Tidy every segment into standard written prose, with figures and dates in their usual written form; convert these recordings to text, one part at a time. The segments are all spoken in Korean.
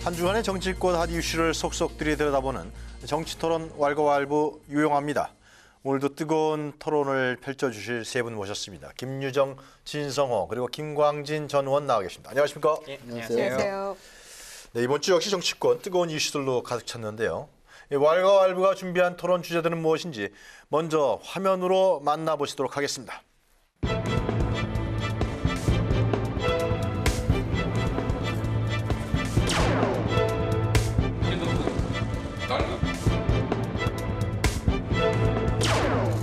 한 주간의 정치권 핫 이슈를 속속들이 들여다보는 정치토론 왈가왈부 유용합니다. 오늘도 뜨거운 토론을 펼쳐주실 세 분 모셨습니다. 김유정, 진성호 그리고 김광진 전 의원 나와 계십니다. 안녕하십니까? 네, 안녕하세요. 네, 이번 주 역시 정치권 뜨거운 이슈들로 가득 찼는데요. 왈가왈부가 준비한 토론 주제들은 무엇인지 먼저 화면으로 만나보시도록 하겠습니다.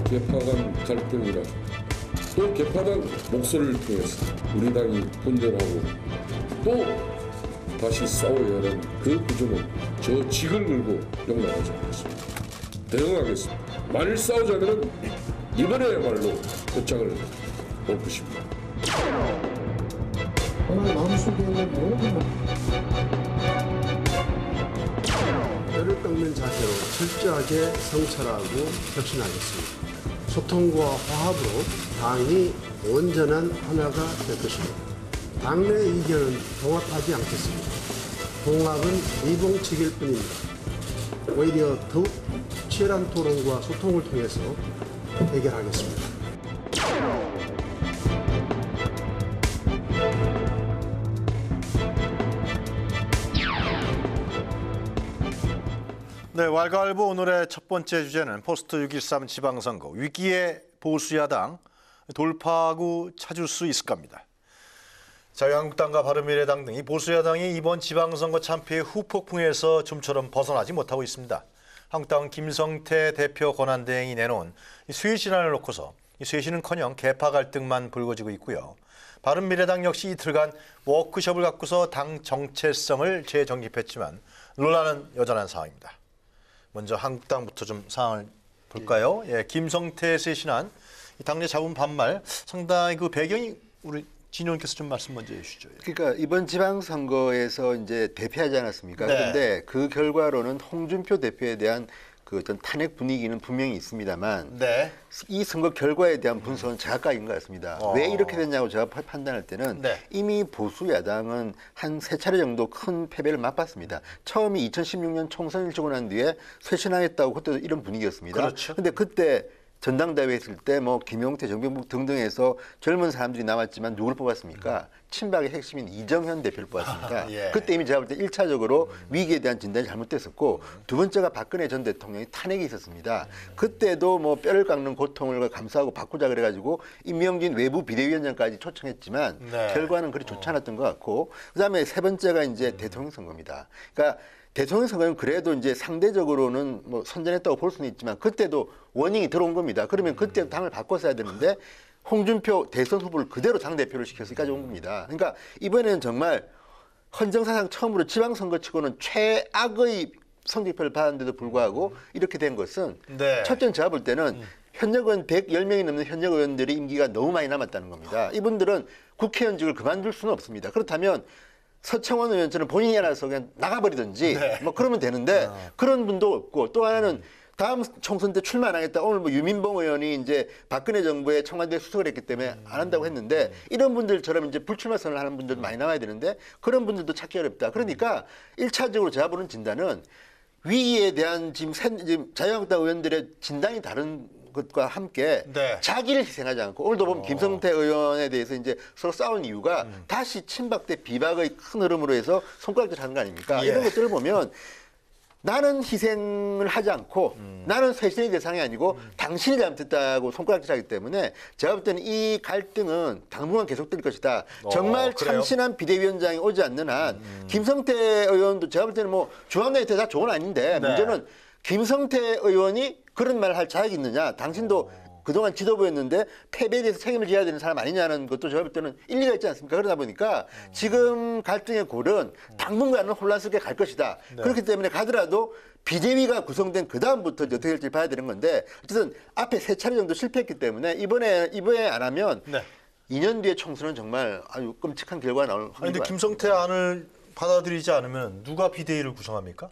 개파간 갈등이라 또 개파당 목소리를 통해서 우리 당이 분열하고 또 다시 싸워야 하는 그 구조는 저 직을 걸고 용납하지 않겠습니다. 대응하겠습니다. 만일 싸우자면 이번에야말로 끝장을 볼 것입니다. 정말 마음속에는 모든 뼈를 깎는 자세로 철저하게 성찰하고 혁신하겠습니다. 소통과 화합으로 당이 온전한 하나가 될 것입니다. 당내 의견은 통합하지 않겠습니다. 통합은 미봉책일 뿐입니다. 오히려 더욱 치열한 토론과 소통을 통해서 해결하겠습니다. 네, 왈가왈부 오늘의 첫 번째 주제는 포스트 6.13 지방선거 위기의 보수야당 돌파구 찾을 수 있을까입니다. 자유한국당과 바른미래당 등 이 보수야당이 이번 지방선거 참패의 후폭풍에서 좀처럼 벗어나지 못하고 있습니다. 한국당은 김성태 대표 권한대행이 내놓은 쇄신안을 놓고서 이 쇄신은커녕 개파 갈등만 불거지고 있고요. 바른미래당 역시 이틀간 워크숍을 갖고서 당 정체성을 재정립했지만 논란은 여전한 상황입니다. 먼저 한국당부터 좀 상황을 볼까요? 예, 김성태 쇄신안 당내 잡은 반말 상당히 그 배경이 우리 진 의원께서 좀 말씀 먼저 해주시죠. 그러니까 이번 지방선거에서 이제 대패하지 않았습니까? 네. 그런데 그 결과로는 홍준표 대표에 대한 그 어떤 탄핵 분위기는 분명히 있습니다만 네. 이 선거 결과에 대한 분석은 제각각인 것 같습니다. 왜 이렇게 됐냐고 제가 판단할 때는 네. 이미 보수 야당은 한 세 차례 정도 큰 패배를 맛봤습니다. 처음이 2016년 총선을 치고 난 뒤에 쇄신하겠다고 그때도 이런 분위기였습니다. 그렇죠. 근데 그때 전당대회 했을 때 뭐 김용태, 정병국 등등해서 젊은 사람들이 남았지만 누굴 뽑았습니까? 친박의 핵심인 이정현 대표를 뽑았습니다. 예. 그때 이미 제가 볼 때 1차적으로 위기에 대한 진단이 잘못됐었고 두 번째가 박근혜 전 대통령이 탄핵이 있었습니다. 그때도 뭐 뼈를 깎는 고통을 감수하고 바꾸자 그래가지고 임명진 외부 비대위원장까지 초청했지만 네. 결과는 그리 좋지 않았던 것 같고 그다음에 세 번째가 이제 대통령 선거입니다. 그러니까 대통령 선거는 그래도 이제 상대적으로는 뭐 선전했다고 볼 수는 있지만 그때도 워닝이 들어온 겁니다. 그러면 그때 당을 바꿨어야 되는데 홍준표 대선 후보를 그대로 당대표를 시켜서 여기까지 온 겁니다. 그러니까 이번에는 정말 헌정사상 처음으로 지방선거치고는 최악의 성적표를 받았는데도 불구하고 이렇게 된 것은 네. 첫째는 제가 볼 때는 현역 의원 110명이 넘는 현역 의원들의 임기가 너무 많이 남았다는 겁니다. 이분들은 국회의원직을 그만둘 수는 없습니다. 그렇다면 서청원 의원처럼 본인이 알아서 그냥 나가버리든지 네. 뭐 그러면 되는데 그런 분도 없고 또 하나는 다음 총선 때 출마 안 하겠다. 오늘 뭐 유민봉 의원이 이제 박근혜 정부의 청와대 수석을 했기 때문에 안 한다고 했는데 이런 분들처럼 이제 불출마 선언을 하는 분들도 많이 나와야 되는데 그런 분들도 찾기 어렵다. 그러니까 1차적으로 제가 보는 진단은 위기에 대한 지금 자유한국당 의원들의 진단이 다른 것과 함께 네. 자기를 희생하지 않고 오늘도 보면 김성태 의원에 대해서 이제 서로 싸운 이유가 다시 친박 대 비박의 큰 흐름으로 해서 손가락질 하는 거 아닙니까? 예. 이런 것들을 보면 나는 희생을 하지 않고 나는 쇄신의 대상이 아니고 당신이 잘못했다고 손가락질하기 때문에 제가 볼 때는 이 갈등은 당분간 계속될 것이다. 정말 그래요? 참신한 비대위원장이 오지 않는 한 김성태 의원도 제가 볼 때는 뭐 중앙당이 다 좋은 아닌데 네. 문제는 김성태 의원이 그런 말을 할 자격이 있느냐. 당신도 그동안 지도부였는데 패배에 대해서 책임을 져야 되는 사람 아니냐는 것도 제가 볼 때는 일리가 있지 않습니까? 그러다 보니까 지금 갈등의 골은 당분간은 혼란스럽게 갈 것이다. 네. 그렇기 때문에 가더라도 비대위가 구성된 그 다음부터 어떻게 될지 봐야 되는 건데 어쨌든 앞에 세 차례 정도 실패했기 때문에 이번에 안 하면 네. 2년 뒤에 총선은 정말 아주 끔찍한 결과가 나올 확률이 아니, 근데 많습니다. 김성태 안을 받아들이지 않으면 누가 비대위를 구성합니까?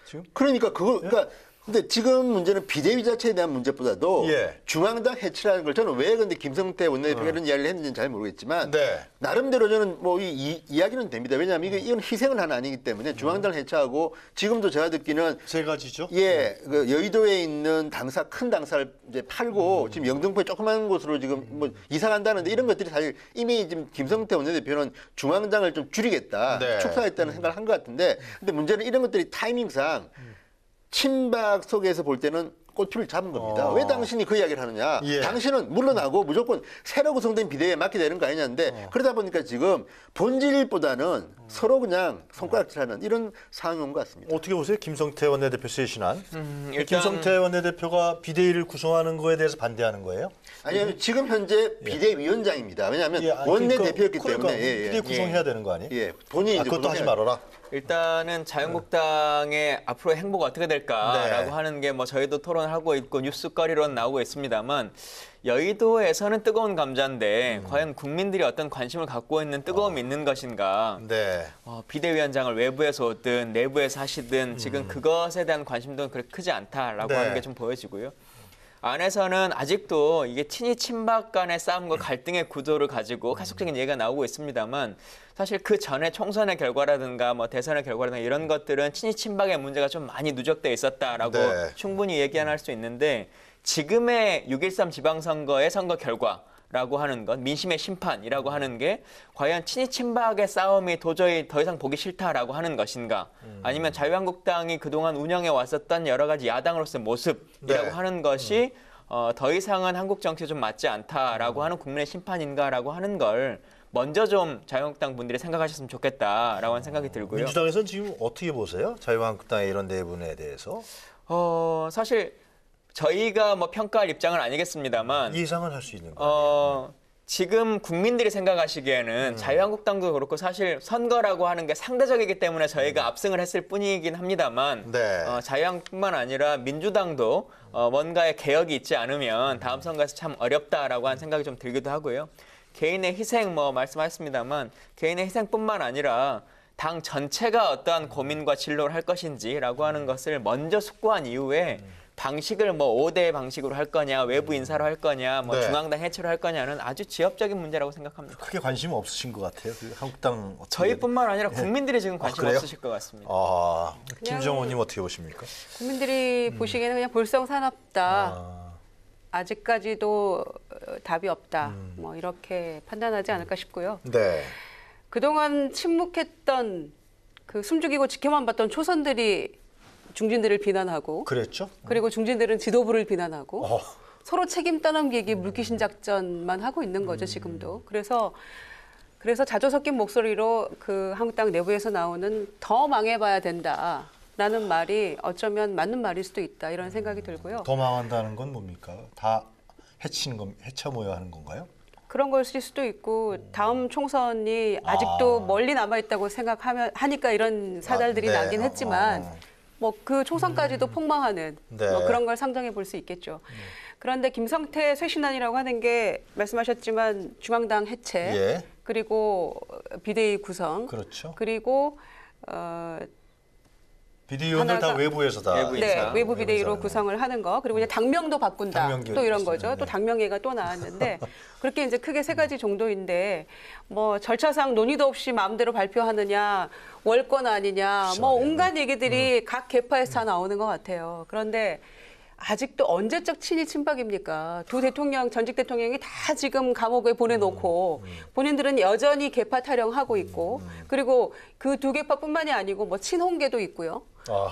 지금? 그러니까 그러니까 근데 지금 문제는 비대위 자체에 대한 문제보다도 예. 중앙당 해체라는 걸 저는 왜 근데 김성태 원내대표가 이런 이야기를 했는지는 잘 모르겠지만 네. 나름대로 저는 뭐 이야기는 됩니다. 왜냐하면 이건 희생을 하는 아니기 때문에 중앙당을 해체하고 지금도 제가 듣기는 세 가지죠. 예, 그 여의도에 있는 큰 당사를 이제 팔고 지금 영등포에 조그만 곳으로 지금 뭐 이사 간다는데 이런 것들이 사실 이미 지금 김성태 원내대표는 중앙당을 좀 줄이겠다, 네. 축소하겠다는 생각을 한 것 같은데 근데 문제는 이런 것들이 타이밍상 친박 속에서 볼 때는 꼬투리를 잡은 겁니다. 왜 당신이 그 이야기를 하느냐. 예. 당신은 물러나고 무조건 새로 구성된 비대위에 맡게 되는 거 아니냐는데 그러다 보니까 지금 본질보다는 서로 그냥 손가락질하는 이런 상황이 온 것 같습니다. 어떻게 보세요? 김성태 원내대표 쇄신안. 일단- 김성태 원내대표가 비대위를 구성하는 거에 대해서 반대하는 거예요? 아니요, 지금 현재 비대위원장입니다. 왜냐하면 예, 아니, 원내대표였기 그러니까 때문에. 비대위 구성해야 되는 거 아니에요? 예, 본인이 이제 그것도 하지 구성해야 말아라. 일단은 자유한국당의 앞으로의 행보가 어떻게 될까라고 네. 하는 게 뭐 저희도 토론하고 있고 뉴스거리로는 나오고 있습니다만 여의도에서는 뜨거운 감자인데 과연 국민들이 어떤 관심을 갖고 있는 뜨거움이 있는 것인가. 네. 비대위원장을 외부에서 오든 내부에서 하시든 지금 그것에 대한 관심도 그렇게 크지 않다라고 네. 하는 게 좀 보여지고요. 안에서는 아직도 이게 친이 친박 간의 싸움과 갈등의 구도를 가지고 가속적인 얘기가 나오고 있습니다만 사실 그 전에 총선의 결과라든가 뭐 대선의 결과라든가 이런 것들은 친이 친박의 문제가 좀 많이 누적돼 있었다라고 네. 충분히 얘기할 수 있는데 지금의 6.13 지방선거의 선거 결과라고 하는 것, 민심의 심판이라고 하는 게 과연 친이 친박의 싸움이 도저히 더 이상 보기 싫다라고 하는 것인가, 아니면 자유한국당이 그동안 운영해 왔었던 여러 가지 야당으로서의 모습이라고 네. 하는 것이 더 이상은 한국 정치에 좀 맞지 않다라고 하는 국민의 심판인가라고 하는 걸 먼저 좀 자유한국당 분들이 생각하셨으면 좋겠다라고 하는 생각이 들고요. 민주당에서는 지금 어떻게 보세요? 자유한국당의 이런 내분에 대해서 사실 저희가 뭐 평가할 입장은 아니겠습니다만 예상은 할 수 있는 거예요. 지금 국민들이 생각하시기에는 자유한국당도 그렇고 사실 선거라고 하는 게 상대적이기 때문에 저희가 압승을 했을 뿐이긴 합니다만 네. 자유한국뿐만 아니라 민주당도 뭔가의 개혁이 있지 않으면 다음 선거에서 참 어렵다라고 하는 생각이 좀 들기도 하고요. 개인의 희생 뭐 말씀하셨습니다만 개인의 희생뿐만 아니라 당 전체가 어떠한 고민과 진로를 할 것인지라고 하는 것을 먼저 숙고한 이후에 방식을 뭐 5대 방식으로 할 거냐, 외부 인사로 할 거냐, 뭐 네. 중앙당 해체로 할 거냐는 아주 지엽적인 문제라고 생각합니다. 크게 관심 없으신 것 같아요. 그 한국당 어떻게 저희뿐만 아니라 국민들이 지금 관심 그래요? 없으실 것 같습니다. 김정호님 어떻게 보십니까? 국민들이 보시기에는 그냥 볼썽사납다. 아직까지도 답이 없다. 뭐 이렇게 판단하지 않을까 싶고요. 네. 그동안 침묵했던 그 숨죽이고 지켜만 봤던 초선들이 중진들을 비난하고 그랬죠? 그리고 중진들은 지도부를 비난하고 어. 서로 책임 떠넘기기 물귀신 작전만 하고 있는 거죠, 지금도. 그래서 자조 섞인 목소리로 그 한국당 내부에서 나오는 더 망해봐야 된다라는 말이 어쩌면 맞는 말일 수도 있다 이런 생각이 들고요. 더 망한다는 건 뭡니까? 다 해쳐 모여야 하는 건가요? 그런 것일 수도 있고 다음 총선이 아직도 멀리 남아 있다고 하니까 이런 사달들이 네. 나긴 했지만 뭐 그 총선까지도 폭망하는 네. 뭐 그런 걸 상정해 볼 수 있겠죠. 그런데 김성태 쇄신안이라고 하는 게 말씀하셨지만 중앙당 해체 예. 그리고 비대위 구성 그렇죠. 그리고 비대위원들 다 하나가- 외부에서 다 외부 네, 인사. 외부 비대위로 외부 인사. 구성을 하는 거 그리고 이제 당명도 바꾼다 당명도 또 이런 있어요. 거죠. 또 네. 당명회가 또 나왔는데 그렇게 이제 크게 세 가지 정도인데 뭐 절차상 논의도 없이 마음대로 발표하느냐 월권 아니냐 뭐 온갖 얘기들이 각 계파에서 다 나오는 것 같아요. 그런데 아직도 언제적 친이 친박입니까? 두 대통령, 전직 대통령이 다 지금 감옥에 보내놓고 본인들은 여전히 계파 타령하고 있고 그리고 그 두 계파뿐만이 아니고 뭐 친홍계도 있고요.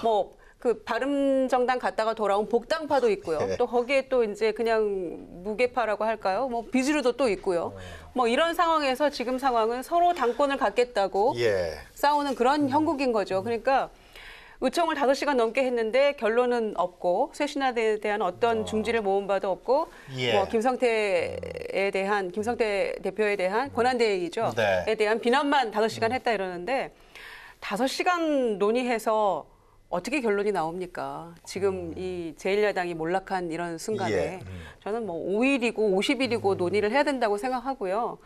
뭐 그 바른정당 갔다가 돌아온 복당파도 있고요. 예. 또 거기에 또 이제 그냥 무계파라고 할까요? 뭐 비주류도 또 있고요. 뭐 이런 상황에서 지금 상황은 서로 당권을 갖겠다고 예. 싸우는 그런 형국인 거죠. 그러니까 의총을 5시간 넘게 했는데 결론은 없고 쇄신안에 대한 어떤 중지를 모은 바도 없고 예. 뭐 김성태 대표에 대한 권한대행이죠. 네. 에 대한 비난만 5시간 했다 이러는데 5시간 논의해서 어떻게 결론이 나옵니까? 지금 이 제1야당이 몰락한 이런 순간에 예. 저는 뭐 5일이고 50일이고 논의를 해야 된다고 생각하고요.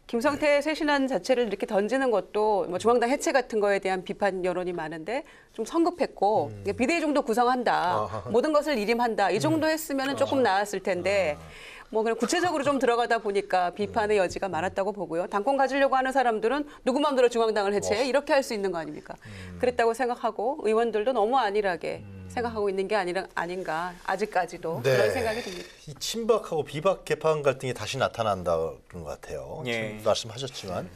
김성태 쇄신안 자체를 이렇게 던지는 것도 뭐 중앙당 해체 같은 거에 대한 비판 여론이 많은데 좀 성급했고 비대위 정도 구성한다. 모든 것을 일임한다. 이 정도 했으면 조금 나았을 텐데 뭐 그냥 구체적으로 좀 들어가다 보니까 비판의 여지가 많았다고 보고요. 당권 가지려고 하는 사람들은 누구 마음대로 중앙당을 해체해 이렇게 할 수 있는 거 아닙니까? 그랬다고 생각하고 의원들도 너무 안일하게 생각하고 있는 게 아닌가 아직까지도 네. 그런 생각이 듭니다. 이 친박하고 비박 개판 갈등이 다시 나타난다는 것 같아요. 예. 지금 말씀하셨지만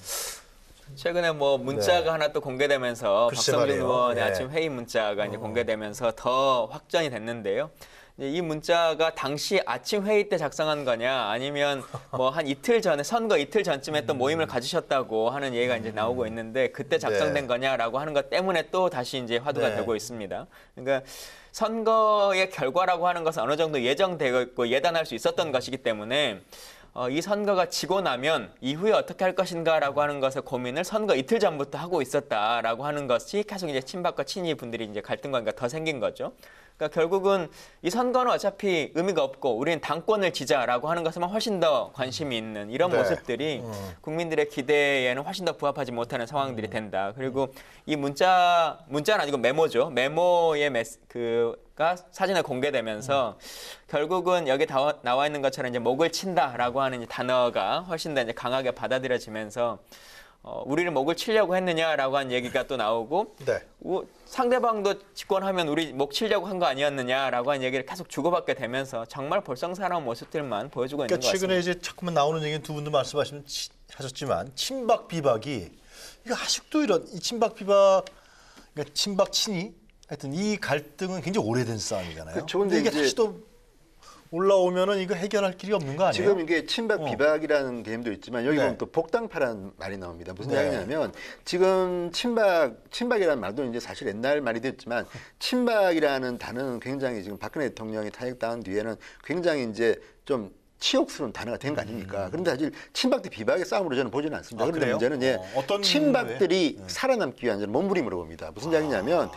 최근에 뭐 문자가 하나 또 공개되면서 글쎄 박성준 말이에요. 의원의 예. 아침 회의 문자가 이제 공개되면서 더 확전이 됐는데요. 이제 이 문자가 당시 아침 회의 때 작성한 거냐 아니면 뭐 한 이틀 전에 선거 이틀 전쯤에 또 모임을 가지셨다고 하는 얘기가 이제 나오고 있는데 그때 작성된 네. 거냐라고 하는 것 때문에 또 다시 이제 화두가 네. 되고 있습니다. 그러니까 선거의 결과라고 하는 것은 어느 정도 예정되고 있고 예단할 수 있었던 것이기 때문에 이 선거가 지고 나면 이후에 어떻게 할 것인가라고 하는 것을 고민을 선거 이틀 전부터 하고 있었다라고 하는 것이 계속 이제 친박과 친이 분들이 이제 갈등관계가 더 생긴 거죠. 그러니까 결국은 이 선거는 어차피 의미가 없고 우리는 당권을 지자라고 하는 것에만 훨씬 더 관심이 있는 이런 네. 모습들이 국민들의 기대에는 훨씬 더 부합하지 못하는 상황들이 된다. 그리고 이 문자는 아니고 메모죠. 메모의 가 사진에 공개되면서 결국은 여기 나와 있는 것처럼 이제 목을 친다라고 하는 이 단어가 훨씬 더 이제 강하게 받아들여지면서 우리를 목을 치려고 했느냐라고 하는 얘기가 또 나오고 네. 상대방도 집권하면 우리 목 치려고 한 거 아니었느냐라고 하는 얘기를 계속 주고받게 되면서 정말 볼썽사나운 모습들만 보여주고 있는 것 그러니까 최근에 같습니다. 이제 자꾸만 나오는 얘기는 두 분도 말씀하셨지만 친박 비박이 이거 아직도 이런 이 친박 비박 그러니까 친박 친이 하여튼 이 갈등은 굉장히 오래된 싸움이잖아요. 그렇죠. 근데 이게 근데 다시 또 올라오면은 이거 해결할 길이 없는 거 아니에요? 지금 이게 친박 비박이라는 개념도 있지만 여기 네. 보면 또 복당파라는 말이 나옵니다. 무슨 네. 이야기냐면 지금 친박이라는 말도 이제 사실 옛날 말이 됐지만 친박이라는 단어는 굉장히 지금 박근혜 대통령이 탄핵당한 뒤에는 굉장히 이제 좀 치욕스러운 단어가 된 거 아닙니까? 그런데 사실 친박 대 비박의 싸움으로 저는 보지는 않습니다. 아, 그런데 그래요? 문제는 어떤 친박들이 살아남기 위한 저는 몸부림으로 봅니다. 무슨 이야기냐면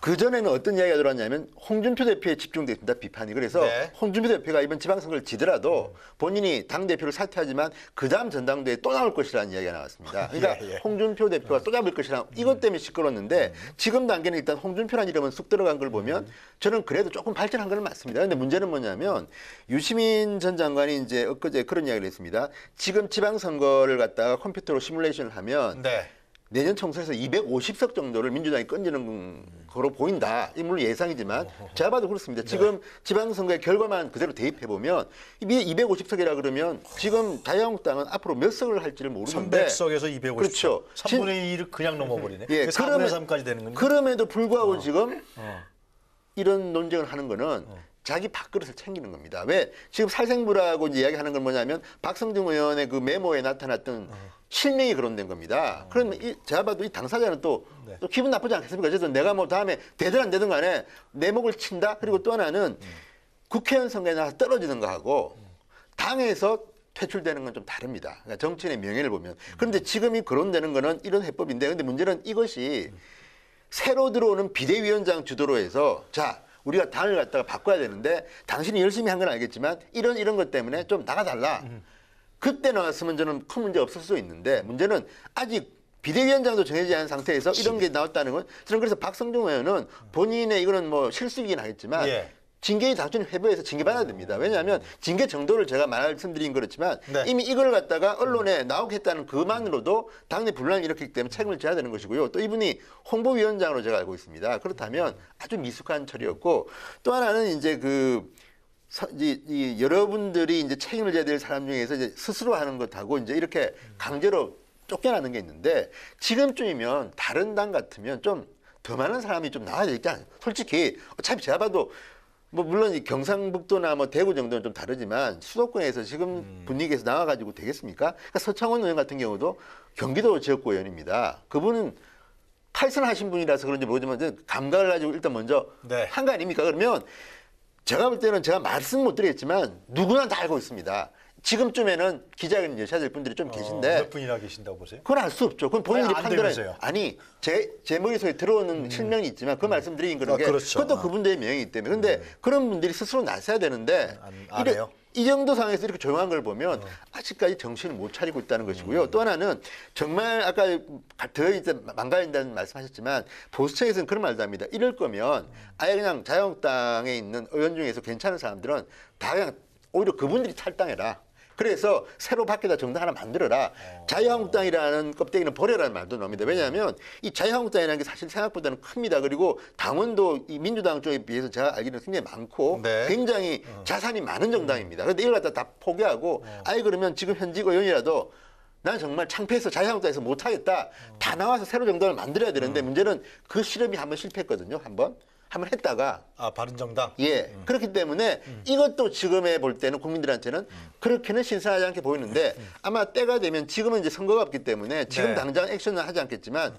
그전에는 어떤 이야기가 들어왔냐면 홍준표 대표에 집중됐습니다. 비판이. 그래서 네. 홍준표 대표가 이번 지방선거를 지더라도 본인이 당대표를 사퇴하지만 그다음 전당대회에 또 나올 것이라는 이야기가 나왔습니다. 그러니까 예, 예. 홍준표 대표가 또 잡을 것이라 이것 때문에 시끄러웠는데 지금 단계는 일단 홍준표라는 이름은 쑥 들어간 걸 보면 저는 그래도 조금 발전한 건 맞습니다. 그런데 문제는 뭐냐면 유시민 전 장관이 이제 엊그제 그런 이야기를 했습니다. 지금 지방선거를 갖다가 컴퓨터로 시뮬레이션을 하면 네. 내년 총선에서 250석 정도를 민주당이 건지는 거로 보인다. 이 물론 예상이지만 제가 봐도 그렇습니다. 지금 지방선거의 결과만 그대로 대입해보면 250석이라 그러면 지금 자유한국당은 앞으로 몇 석을 할지를 모르는데 300석에서 250석. 그렇죠. 3분의 1을 그냥 넘어버리네. 예, 4분의 3까지 되는 거니까. 그럼에도 불구하고 지금 이런 논쟁을 하는 거는 자기 밥그릇을 챙기는 겁니다. 왜? 지금 살생부라고 이제 이야기하는 건 뭐냐면 박성중 의원의 그 메모에 나타났던 실명이 거론된 겁니다. 그러면 제가 봐도 이 당사자는 또 기분 나쁘지 않겠습니까? 어쨌든 내가 뭐 다음에 되든 안 되든 간에 내 목을 친다? 그리고 또 하나는 국회의원 선거에 나가서 떨어지는 거하고 당에서 퇴출되는 건 좀 다릅니다. 그러니까 정치인의 명예를 보면. 그런데 지금이 거론되는 거는 이런 해법인데 근데 문제는 이것이 새로 들어오는 비대위원장 주도로 해서 자 우리가 당을 갖다가 바꿔야 되는데 당신이 열심히 한 건 알겠지만 이런 것 때문에 좀 나가달라. 그때 나왔으면 저는 큰 문제 없을 수 있는데 문제는 아직 비대위원장도 정해지지 않은 상태에서 이런 게 나왔다는 건 저는 그래서 박성중 의원은 본인의 이거는 뭐 실수이긴 하겠지만 예. 징계의 당초는 회부해서 징계받아야 됩니다. 왜냐하면 징계 정도를 제가 말씀드린 그렇지만 네. 이미 이걸 갖다가 언론에 나오겠다는 그만으로도 당내 분란을 일으켰기 때문에 책임을 져야 되는 것이고요. 또 이분이 홍보위원장으로 제가 알고 있습니다. 그렇다면 아주 미숙한 처리였고 또 하나는 이제 이 여러분들이 이제 책임을 져야 될 사람 중에서 이제 스스로 하는 것하고 이제 이렇게 강제로 쫓겨나는 게 있는데 지금쯤이면 다른 당 같으면 좀 더 많은 사람이 좀 나와야 되지 않아요? 솔직히 어차피 제가 봐도 뭐 물론 이 경상북도나 뭐 대구 정도는 좀 다르지만 수도권에서 지금 분위기에서 나와가지고 되겠습니까? 그러니까 서창원 의원 같은 경우도 경기도 지역구 의원입니다. 그분은 탈선하신 분이라서 그런지 모르지만 감각을 가지고 일단 먼저 네. 한 거 아닙니까? 그러면 제가 볼 때는 제가 말씀 못 드리겠지만 누구나 다 알고 있습니다. 지금쯤에는 기자회견 여셔야 될 분들이 좀 계신데 몇 분이나 계신다고 보세요? 그건 알 수 없죠. 그건 본인들이 안 판단해. 되면서요. 아니 제 머릿속에 들어오는 실명이 있지만 그 말씀드린 그런 게 그렇죠. 그것도 그분들의 명이기 때문에. 그런데 그런 분들이 스스로 나서야 되는데 안 해요? 이 정도 상황에서 이렇게 조용한 걸 보면 아직까지 정신을 못 차리고 있다는 것이고요. 또 하나는 정말 아까 더 이제 망가진다는 말씀하셨지만 보수층에서는 그런 말도 합니다. 이럴 거면 아예 그냥 자유한국당에 있는 의원 중에서 괜찮은 사람들은 다 그냥 오히려 그분들이 탈당해라. 그래서 새로 밖에다 정당 하나 만들어라. 자유한국당이라는 껍데기는 버려라는 말도 나옵니다. 왜냐하면 이 자유한국당이라는 게 사실 생각보다는 큽니다. 그리고 당원도 이 민주당 쪽에 비해서 제가 알기로는 굉장히 많고 네. 굉장히 자산이 많은 정당입니다. 그런데 이걸 갖다 다 포기하고 아예 그러면 지금 현직 의원이라도 난 정말 창피해서 자유한국당에서 못하겠다. 다 나와서 새로 정당을 만들어야 되는데 문제는 그 실험이 한번 실패했거든요. 한번 했다가 바른정당. 예. 그렇기 때문에 이것도 지금에 볼 때는 국민들한테는 그렇게는 신선하지 않게 보이는데 아마 때가 되면 지금은 이제 선거가 없기 때문에 지금 네. 당장 액션은 하지 않겠지만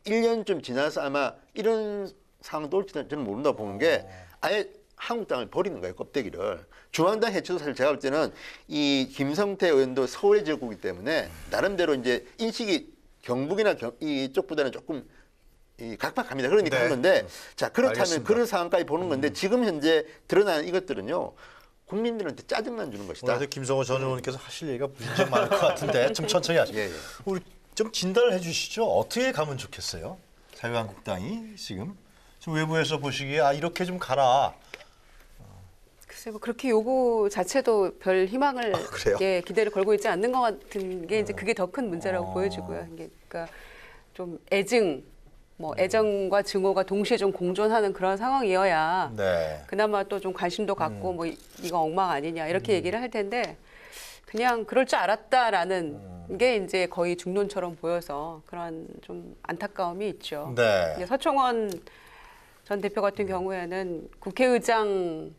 1년쯤 지나서 아마 이런 상황도 올지는 저는 모른다고 보는 게 아예 한국당을 버리는 거예요, 껍데기를. 중앙당 해체도 사실 제가 볼 때는 이 김성태 의원도 서울의 지역구이기 때문에 나름대로 이제 인식이 경북이나 이쪽보다는 조금 각박합니다. 그러니까 네. 한 건데 자 그렇다면 알겠습니다. 그런 상황까지 보는 건데 지금 현재 드러나는 이것들은요 국민들한테 짜증만 주는 것이다. 오늘 김성호 전 의원께서 하실 얘기가 무척 많을 것 같은데 좀 천천히 하시죠. 예, 예. 우리 좀 진단을 해주시죠. 어떻게 가면 좋겠어요? 자유한국당이 지금 외부에서 보시기에 이렇게 좀 가라. 글쎄 뭐 그렇게 요구 자체도 별 희망을 그래요? 예, 기대를 걸고 있지 않는 것 같은 게 이제 그게 더 큰 문제라고 보여지고요. 이게 그러니까 좀 애정과 증오가 동시에 좀 공존하는 그런 상황이어야 네. 그나마 또 좀 관심도 갖고 뭐 이거 엉망 아니냐 이렇게 얘기를 할 텐데 그냥 그럴 줄 알았다라는 게 이제 거의 중론처럼 보여서 그런 좀 안타까움이 있죠. 네. 이제 서청원 전 대표 같은 경우에는 국회의장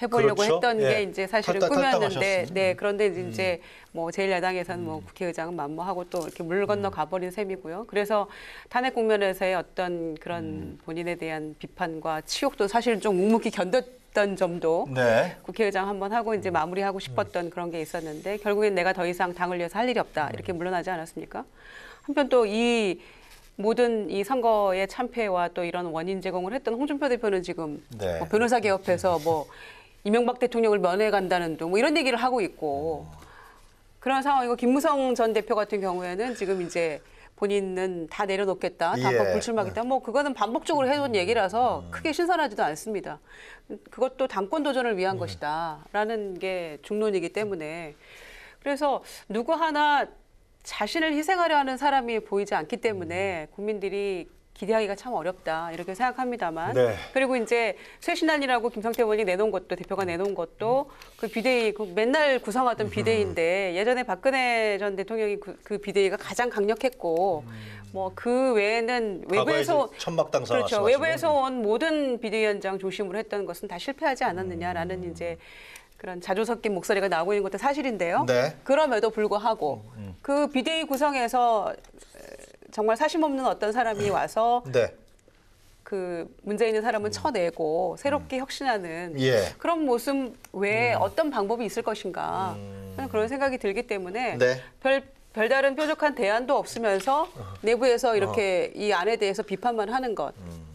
해보려고 그렇죠. 했던 예. 게 이제 사실은 탈당하셨어요. 꿈이었는데, 네, 그런데 이제 뭐 제1야당에서는 뭐 국회의장은 만무하고 또 이렇게 물 건너 가버린 셈이고요. 그래서 탄핵 국면에서의 어떤 그런 본인에 대한 비판과 치욕도 사실 좀 묵묵히 견뎠던 점도 네. 국회의장 한번 하고 이제 마무리하고 싶었던 그런 게 있었는데 결국엔 내가 더 이상 당을 위해서 할 일이 없다 이렇게 물러나지 않았습니까? 한편 또 이 모든 이 선거의 참패와 또 이런 원인 제공을 했던 홍준표 대표는 지금 네. 뭐 변호사 개업해서 뭐 이명박 대통령을 면회 간다는 둥 뭐 이런 얘기를 하고 있고 그런 상황이고 김무성 전 대표 같은 경우에는 지금 이제 본인은 다 내려놓겠다, 당권 예. 불출마하겠다. 뭐 그거는 반복적으로 해온 얘기라서 크게 신선하지도 않습니다. 그것도 당권 도전을 위한 것이다라는 게 중론이기 때문에 그래서 누구 하나 자신을 희생하려 하는 사람이 보이지 않기 때문에 국민들이 기대하기가 참 어렵다 이렇게 생각합니다만 네. 그리고 이제 쇄신안이라고 김성태 의원이 내놓은 것도 대표가 내놓은 것도 그 비대위 맨날 구성하던 비대위인데 예전에 박근혜 전 대통령이 그 비대위가 가장 강력했고 뭐 그 외에는 외부에서 천막당사 그렇죠 외부에서 온 모든 비대위원장 중심으로 했던 것은 다 실패하지 않았느냐라는 이제 그런 자조 섞인 목소리가 나오고 있는 것도 사실인데요. 네. 그럼에도 불구하고 그 비대위 구성에서 정말 사심 없는 어떤 사람이 와서 네. 그 문제 있는 사람은 쳐내고 새롭게 혁신하는 예. 그런 모습 외에 어떤 방법이 있을 것인가 저는 그런 생각이 들기 때문에 네. 별다른 뾰족한 대안도 없으면서 내부에서 이렇게 이 안에 대해서 비판만 하는 것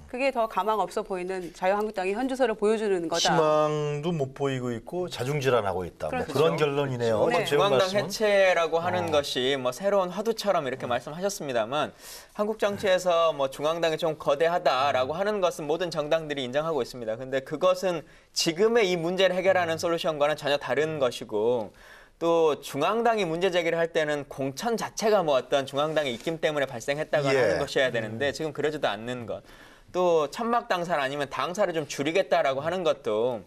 그게 더 가망 없어 보이는 자유한국당의 현주소를 보여주는 거다. 희망도 못 보이고 있고 자중질환하고 있다. 그렇죠. 뭐 그런 결론이네요. 네. 지금 중앙당 말씀은. 해체라고 하는 것이 뭐 새로운 화두처럼 이렇게 말씀하셨습니다만 한국 정치에서 뭐 중앙당이 좀 거대하다라고 하는 것은 모든 정당들이 인정하고 있습니다. 근데 그것은 지금의 이 문제를 해결하는 솔루션과는 전혀 다른 것이고 또 중앙당이 문제 제기를 할 때는 공천 자체가 뭐 어떤 중앙당의 입김 때문에 발생했다거나 예. 하는 것이어야 되는데 지금 그러지도 않는 것. 또 천막 당사를 아니면 당사를 좀 줄이겠다라고 하는 것도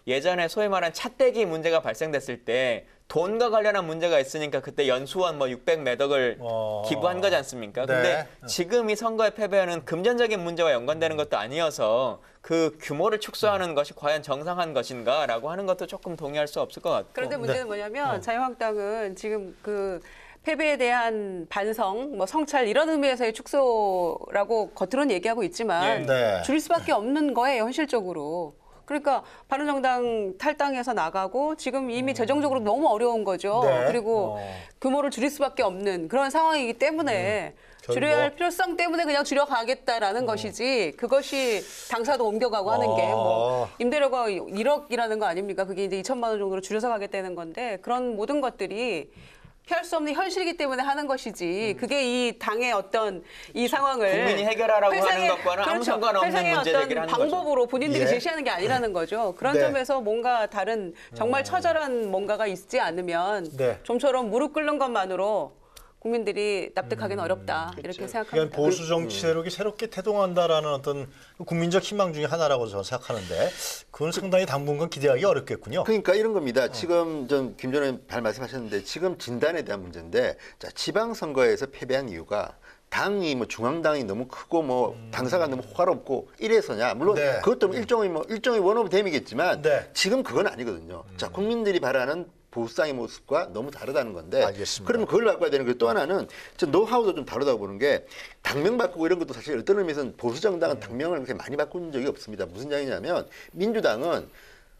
예전에 소위 말한 차떼기 문제가 발생됐을 때 돈과 관련한 문제가 있으니까 그때 연수원 뭐 600몇 억을 기부한 거지 않습니까? 네. 근데 지금 이 선거의 패배는 금전적인 문제와 연관되는 것도 아니어서 그 규모를 축소하는 것이 과연 정상한 것인가라고 하는 것도 조금 동의할 수 없을 것 같고. 그런데 문제는 뭐냐면 자유한국당은 지금 그 패배에 대한 반성, 뭐 성찰 이런 의미에서의 축소라고 겉으로는 얘기하고 있지만 네. 줄일 수밖에 없는 거예요 현실적으로. 그러니까 바른정당 탈당해서 나가고 지금 이미 재정적으로 너무 어려운 거죠. 네. 그리고 규모를 줄일 수밖에 없는 그런 상황이기 때문에 줄여야 할 필요성 때문에 그냥 줄여가겠다라는 것이지 그것이 당사도 옮겨가고 하는 게 뭐 임대료가 1억이라는 거 아닙니까? 그게 이제 2천만 원 정도로 줄여서 가겠다는 건데 그런 모든 것들이 피할 수 없는 현실이기 때문에 하는 것이지 그게 이 당의 어떤 이 상황을 국민이 해결하라고 하는 것과는 아무 상관없는 회상의 문제 어떤 제기를 하는 거죠. 방법으로 본인들이 예. 제시하는 게 아니라는 거죠. 그런 네. 점에서 뭔가 다른 정말 처절한 뭔가가 있지 않으면 네. 좀처럼 무릎 꿇는 것만으로 국민들이 납득하기는 어렵다 이렇게 그러니까 생각합니다. 보수 정치 세력이 새롭게 태동한다라는 어떤 국민적 희망 중에 하나라고 저는 생각하는데 그건 상당히 당분간 기대하기 어렵겠군요. 그러니까 이런 겁니다. 지금 좀 김 전 의원 발 말씀하셨는데 지금 진단에 대한 문제인데 자, 지방선거에서 패배한 이유가 당이 뭐 중앙당이 너무 크고 뭐 당사가 너무 호화롭고 이래서냐 물론 네. 그것도 일종의 원오브 댐이겠지만 네. 지금 그건 아니거든요. 자 국민들이 바라는 보수당의 모습과 너무 다르다는 건데 알겠습니다. 그러면 그걸 바꿔야 되는 게 또 하나는 저 노하우도 좀 다르다고 보는 게 당명 바꾸고 이런 것도 사실 어떤 의미에서는 보수 정당은 당명을 그렇게 많이 바꾼 적이 없습니다. 무슨 얘기냐면 민주당은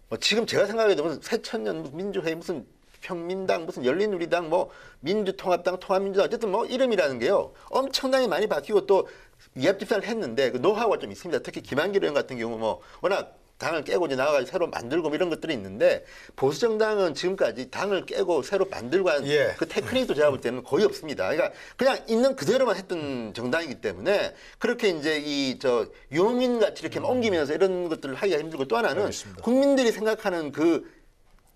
뭐 지금 제가 생각해도 무슨 새천년 무슨 민주회의 무슨 평민당 무슨 열린우리당 뭐 민주통합당 통합민주당 어쨌든 뭐 이름이라는 게요 엄청나게 많이 바뀌고 또 위합집산을 했는데 그 노하우가 좀 있습니다. 특히 김한길 의원 같은 경우 뭐 워낙 당을 깨고 이제 나와가지고 새로 만들고 뭐 이런 것들이 있는데 보수 정당은 지금까지 당을 깨고 새로 만들고 한 예. 그 테크닉도 제가 볼 때는 거의 없습니다. 그러니까 그냥 있는 그대로만 했던 정당이기 때문에 그렇게 이제 이 저 유목민 같이 이렇게 옮기면서 이런 것들을 하기가 힘들고 또 하나는 알겠습니다. 국민들이 생각하는 그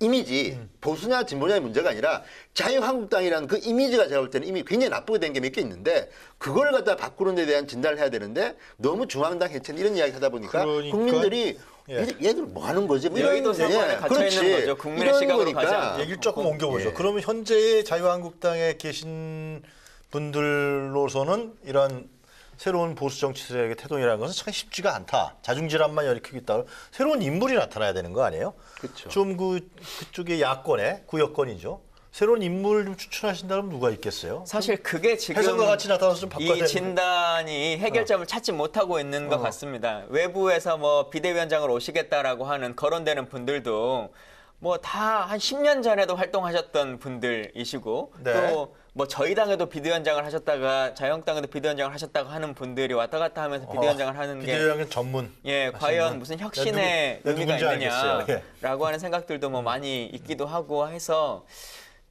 이미지 보수냐 진보냐의 문제가 아니라 자유한국당이라는 그 이미지가 제가 볼 때는 이미 굉장히 나쁘게 된 게 몇 개 있는데 그걸 갖다 바꾸는 데 대한 진단을 해야 되는데 너무 중앙당 해체는 이런 이야기 하다 보니까 그러니까, 국민들이 예. 얘들 뭐 하는 거지? 뭐 여의도 사건에 갇혀 있는 거죠. 국민의 이런 시각으로 거니까. 가자. 얘기를 조금 옮겨보죠. 예. 그러면 현재의 자유한국당에 계신 분들로서는 이런 새로운 보수 정치 세력의 태동이라는 것은 참 쉽지가 않다. 자중질환만 일으키고 있다. 새로운 인물이 나타나야 되는 거 아니에요? 그렇죠. 좀 그쪽의 야권의 구여권이죠. 새로운 인물을 좀 추천하신다면 누가 있겠어요? 사실 그게 지금 해성과 같이 나타나서 좀 바꿔야 이 되는데. 진단이 해결점을 찾지 못하고 있는 것 같습니다. 외부에서 뭐 비대위원장을 오시겠다라고 하는 거론되는 분들도 뭐 다 한 10년 전에도 활동하셨던 분들이시고 네. 또 뭐 저희 당에도 비대위원장을 하셨다가 자유한국당에도 비대위원장을 하셨다가 하는 분들이 왔다 갔다 하면서 비대위원장을 하는 게 비대위원장 전문. 예, 과연 무슨 혁신의 누구- 의미가 누군지 알겠어요. 예. 있느냐라고 하는 생각들도 뭐 많이 있기도 하고 해서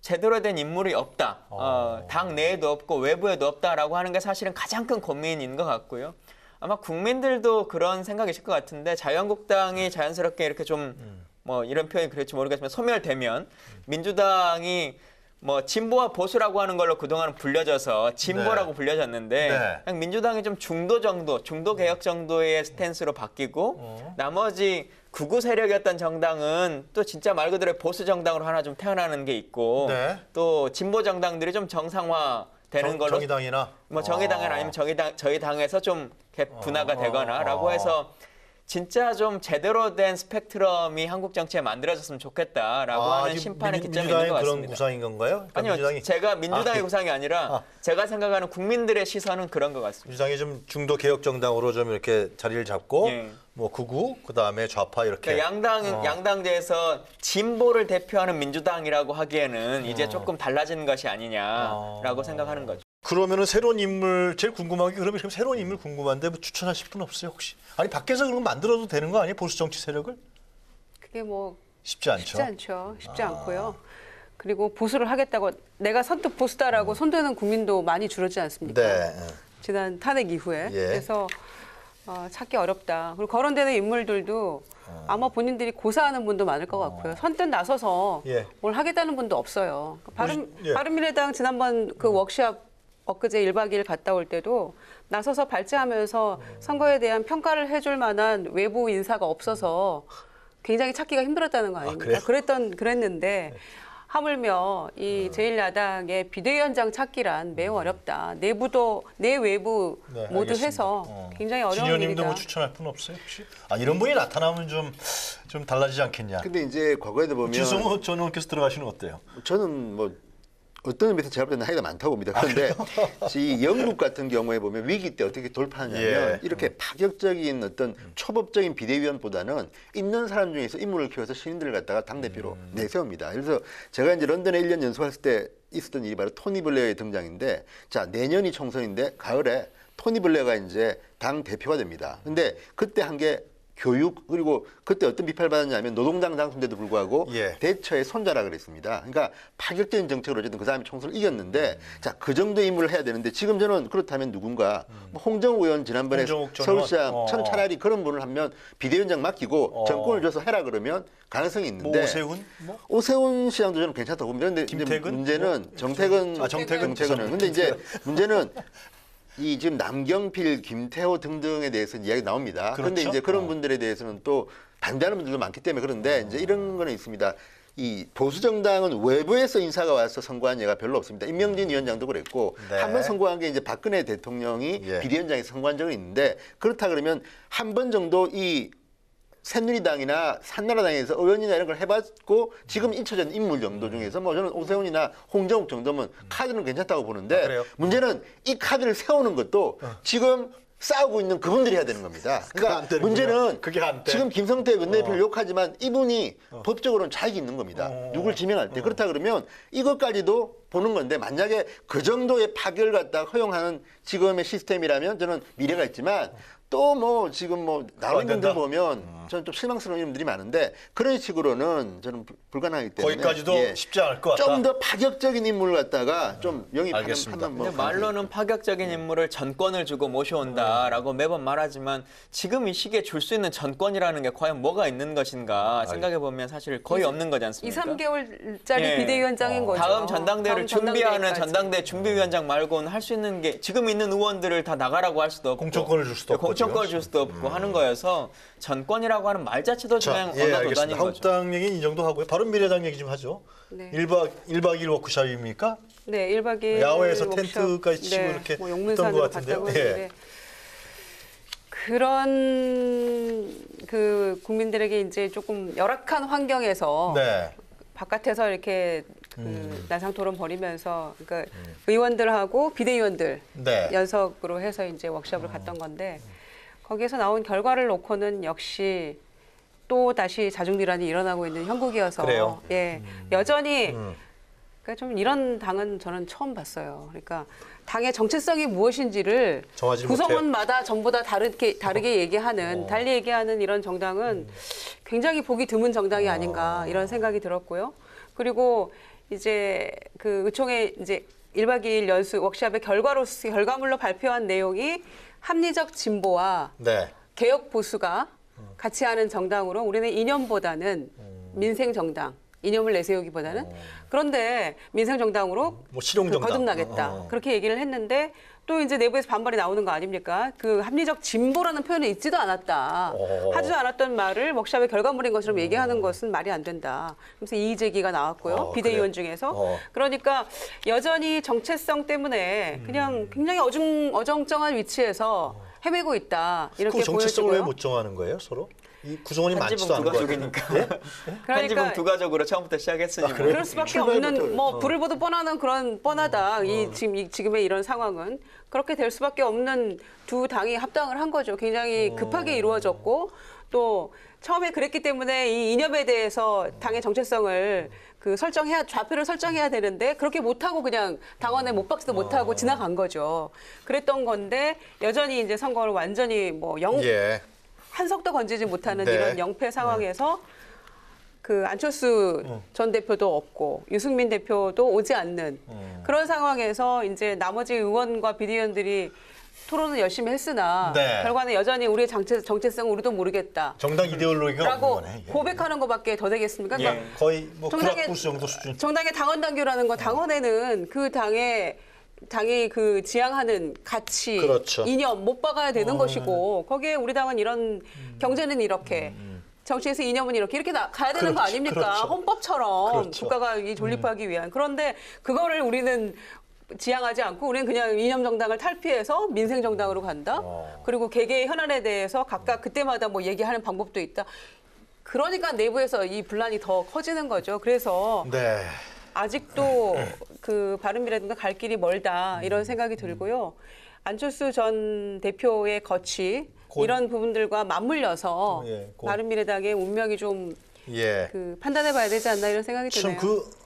제대로 된 인물이 없다. 당 내에도 없고 외부에도 없다라고 하는 게 사실은 가장 큰 고민인 것 같고요. 아마 국민들도 그런 생각이실 것 같은데 자유한국당이 자연스럽게 이렇게 좀 뭐 이런 표현이 그럴지 모르겠지만 소멸되면 민주당이 뭐 진보와 보수라고 하는 걸로 그동안은 불려져서 진보라고 네. 불려졌는데 네. 그냥 민주당이 좀 중도 정도, 중도 개혁 정도의 스탠스로 바뀌고 나머지 극우 세력이었던 정당은 또 진짜 말 그대로 보수 정당으로 하나 좀 태어나는 게 있고 네. 또 진보 정당들이 좀 정상화 되는 걸로 정의당이나 뭐 정의당이나 아니면 저희 당에서 좀 분화가 되거나라고 해서 진짜 좀 제대로 된 스펙트럼이 한국 정치에 만들어졌으면 좋겠다라고 하는 심판의 기점이 있는 것 민주당이 그런 같습니다. 구상인 건가요? 그러니까 아니요, 민주당이, 제가 민주당의 구상이 아니라 제가 생각하는 국민들의 시선은 그런 것 같습니다. 민주당이 좀 중도 개혁 정당으로 좀 이렇게 자리를 잡고 예. 뭐 극우 그다음에 좌파 이렇게 그러니까 양당제에서 진보를 대표하는 민주당이라고 하기에는 이제 조금 달라지는 것이 아니냐라고 생각하는 거죠. 그러면은 새로운 인물 제일 궁금한 게 그러면 새로운 인물 궁금한데 뭐 추천하실 분 없어요 혹시? 아니 밖에서 그런 거 만들어도 되는 거 아니에요? 보수 정치 세력을? 그게 뭐 쉽지 않죠. 쉽지 않죠. 쉽지 않고요. 그리고 보수를 하겠다고 내가 선뜻 보수다라고 손드는 국민도 많이 줄었지 않습니까? 네. 지난 탄핵 이후에. 예. 그래서 찾기 어렵다. 그리고 거론되는 인물들도 아마 본인들이 고사하는 분도 많을 것 같고요. 선뜻 나서서 예. 뭘 하겠다는 분도 없어요. 예. 바른미래당 지난번 그 워크숍 엊그제 1박 2일 갔다 올 때도 나서서 발제하면서 선거에 대한 평가를 해줄 만한 외부 인사가 없어서 굉장히 찾기가 힘들었다는 거 아닙니까? 그래요? 그랬는데 하물며 이 제1야당의 비대위원장 찾기란 매우 어렵다. 내부도 내외부 네, 모두 알겠습니다. 해서 굉장히 어려운 진의원님도 일이다. 뭐 추천할 분 없어요 혹시? 아 이런 분이 나타나면 좀 달라지지 않겠냐? 근데 이제 과거에도 보면 주성호 전 의원께서 들어가시는 거 어때요? 저는 뭐 어떤 의미에서 제가 볼 때는 나이가 많다고 봅니다. 그런데 이 영국 같은 경우에 보면 위기 때 어떻게 돌파하냐면 예. 이렇게 파격적인 어떤 초법적인 비대위원보다는 있는 사람 중에서 인물을 키워서 신인들을 갖다가 당대표로 내세웁니다. 그래서 제가 이제 런던에 1년 연수했을 때 있었던 일이 바로 토니 블레어의 등장인데, 자, 내년이 총선인데 가을에 토니 블레어가 이제 당 대표가 됩니다. 근데 그때 한 게 교육, 그리고 그때 어떤 비판을 받았냐면 노동당 당선돼도 불구하고 예. 대처의 손자라 그랬습니다. 그러니까 파격적인 정책으로 어쨌든 그 사람이 총선을 이겼는데, 자, 그 정도의 인물을 해야 되는데 지금 저는 그렇다면 누군가 뭐 홍정욱 의원 지난번에 홍정욱 전 서울시장 의원. 저는 차라리 그런 분을 하면 비대위원장 맡기고 정권을 줘서 해라 그러면 가능성이 있는데, 뭐 오세훈? 뭐? 오세훈 시장도 저는 괜찮다고 봅니다. 근데 이제 김태근? 문제는 정태근, 정태근. 근데 이제 문제는 이 지금 남경필, 김태호 등등에 대해서는 이야기 나옵니다. 그런데 그렇죠? 이제 그런 분들에 대해서는 또 반대하는 분들도 많기 때문에, 그런데 이제 이런 거는 있습니다. 이 보수 정당은 외부에서 인사가 와서 선거한 예가 별로 없습니다. 임명진 위원장도 그랬고, 네. 한 번 선거한 게 이제 박근혜 대통령이 예. 비대위원장에서 선거한 적은 있는데, 그렇다 그러면 한 번 정도 이 새누리당이나 한나라당에서 의원이나 이런 걸 해봤고 지금 잊혀진 인물 정도 중에서 뭐 저는 오세훈이나 홍정욱 정도면 카드는 괜찮다고 보는데, 그래요? 문제는 이 카드를 세우는 것도 지금 싸우고 있는 그분들이 해야 되는 겁니다. 그게 안 그러니까 되는군요. 문제는 그게 안 돼. 지금 김성태 원내대표를 욕하지만 이분이 법적으로는 자격이 있는 겁니다. 누굴 지명할 때. 그렇다 그러면 이것까지도 보는 건데, 만약에 그 정도의 파결을 갖다 허용하는 지금의 시스템이라면 저는 미래가 있지만, 또 뭐 지금 뭐 나오는 된다? 분들 보면 저는 좀 실망스러운 이름들이 많은데, 그런 식으로는 저는 불가능하기 때문에 거기까지도 쉽지 않을 것 같다. 좀 더 파격적인 인물을 갖다가 좀 영입하는 알겠습니다. 판단 뭐 근데 말로는 파격적인 인물을 전권을 주고 모셔온다라고 매번 말하지만 지금 이 시기에 줄 수 있는 전권이라는 게 과연 뭐가 있는 것인가 생각해 보면 사실 거의 없는 거지 2, 않습니까? 3개월짜리 예. 비대위원장인 거죠. 다음 전당대회를 다음 준비하는 전당대회까지. 전당대 준비위원장 말고는 할 수 있는 게 지금 있는 의원들을 다 나가라고 할 수도 없고 공천권을 줄 수도 없고 공천권을 지금. 줄 수도 없고 하는 거여서 전권이라고 하는 말 자체도 자, 그냥 예, 언어도단인 알겠습니다. 거죠. 한국당 얘기는 이 정도 하고요. 바른미래당 얘기 좀 하죠. 네. 1박 2일 워크숍입니까? 네, 1박 2일 야외에서 워크숍, 텐트까지 치고 이렇게 뭐 했던 용문산으로 것 같은데요. 갔다고 예. 했는데 그런 그 국민들에게 이제 조금 열악한 환경에서 네. 바깥에서 이렇게 그 난상 토론 벌이면서 그러니까 의원들하고 비대위원들 네. 연석으로 해서 이제 워크숍을 갔던 건데, 거기에서 나온 결과를 놓고는 역시 또 다시 자중질환이 일어나고 있는 형국이어서 그래요? 예, 여전히 그러니까 좀 이런 당은 저는 처음 봤어요. 그러니까 당의 정체성이 무엇인지를 정하지 구성원마다 전부 다 다르게 얘기하는, 달리 얘기하는 이런 정당은 굉장히 보기 드문 정당이 아닌가 이런 생각이 들었고요. 그리고 이제 그 의총의 이제 1박 2일 연수 워크숍의 결과물로 발표한 내용이 합리적 진보와 네. 개혁 보수가 같이 하는 정당으로 우리는 이념보다는 민생 정당, 이념을 내세우기보다는 그런데 민생 정당으로 뭐 실용 정당. 거듭나겠다. 그렇게 얘기를 했는데 또 이제 내부에서 반발이 나오는 거 아닙니까? 그 합리적 진보라는 표현을 있지도 않았다. 하지도 않았던 말을 워크숍의 결과물인 것처럼 얘기하는 것은 말이 안 된다. 그래서 이의 제기가 나왔고요. 비대위원 그래. 중에서. 그러니까 여전히 정체성 때문에 그냥 굉장히 어정쩡한 위치에서 헤매고 있다. 이렇게 그 정체성을 보여지고요. 왜 못 정하는 거예요, 서로? 이 구성원이 한 많지도 지붕 않은 두 거 같아요. 가족이니까. 예? 한 지붕 두 가족으로 처음부터 시작했으니 그럴 수밖에 출발부터 없는 뭐 불을 보듯 뻔하는 그런 뻔하다. 지금의 이런 상황은 그렇게 될 수밖에 없는 두 당이 합당을 한 거죠. 굉장히 급하게 이루어졌고 또 처음에 그랬기 때문에 이 이념에 대해서 당의 정체성을 좌표를 설정해야 되는데 그렇게 못하고 그냥 당원에 못 박지도 못하고 지나간 거죠. 그랬던 건데 여전히 이제 선거를 완전히 뭐 예. 한석도 건지지 못하는 네. 이런 영패 상황에서 그 안철수 전 대표도 없고 유승민 대표도 오지 않는 그런 상황에서 이제 나머지 의원과 비대위원들이 토론을 열심히 했으나 네. 결과는 여전히 우리의 정체성 우리도 모르겠다. 정당 이데올로기가 없는 라고 거네. 예. 고백하는 것밖에 더 되겠습니까? 예. 그러니까 거의 뭐 정당의- 구락부수 정도 수준. 정당의 당원 당규라는 거 당원에는 그 당이 그 지향하는 가치, 그렇죠. 이념 못 박아야 되는 것이고 거기에 우리 당은 이런 경제는 이렇게 정치에서 이념은 이렇게 가야 되는 거 그렇죠. 아닙니까? 그렇죠. 헌법처럼 그렇죠. 국가가 이 존립하기 위한. 그런데 그거를 우리는 지향하지 않고 우리는 그냥 이념 정당을 탈피해서 민생 정당으로 간다. 그리고 개개의 현안에 대해서 각각 그때마다 뭐 얘기하는 방법도 있다. 그러니까 내부에서 이 분란이 더 커지는 거죠. 그래서 네. 아직도 그 바른미래당도 갈 길이 멀다 이런 생각이 들고요. 안철수 전 대표의 거취 이런 부분들과 맞물려서 바른미래당의 운명이 좀 그 판단해봐야 되지 않나 이런 생각이 드네요.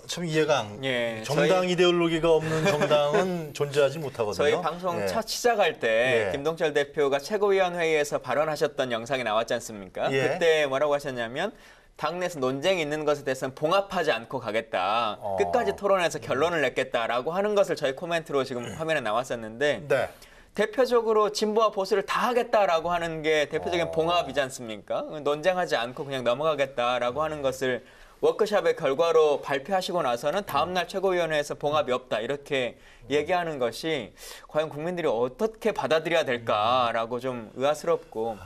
참 이해가 안. 예, 정당 저희- 이데올로기가 없는 정당은 존재하지 못하거든요. 저희 방송 첫 시작할 때 김동철 대표가 최고위원회의에서 발언하셨던 영상이 나왔지 않습니까? 그때 뭐라고 하셨냐면 당내에서 논쟁이 있는 것에 대해서는 봉합하지 않고 가겠다. 끝까지 토론해서 결론을 냈겠다라고 하는 것을 저희 코멘트로 지금 화면에 나왔었는데 네. 대표적으로 진보와 보수를 다 하겠다라고 하는 게 대표적인 봉합이지 않습니까? 논쟁하지 않고 그냥 넘어가겠다라고 하는 것을 워크숍의 결과로 발표하시고 나서는 다음날 최고위원회에서 봉합이 없다 이렇게 얘기하는 것이 과연 국민들이 어떻게 받아들여야 될까라고 좀 의아스럽고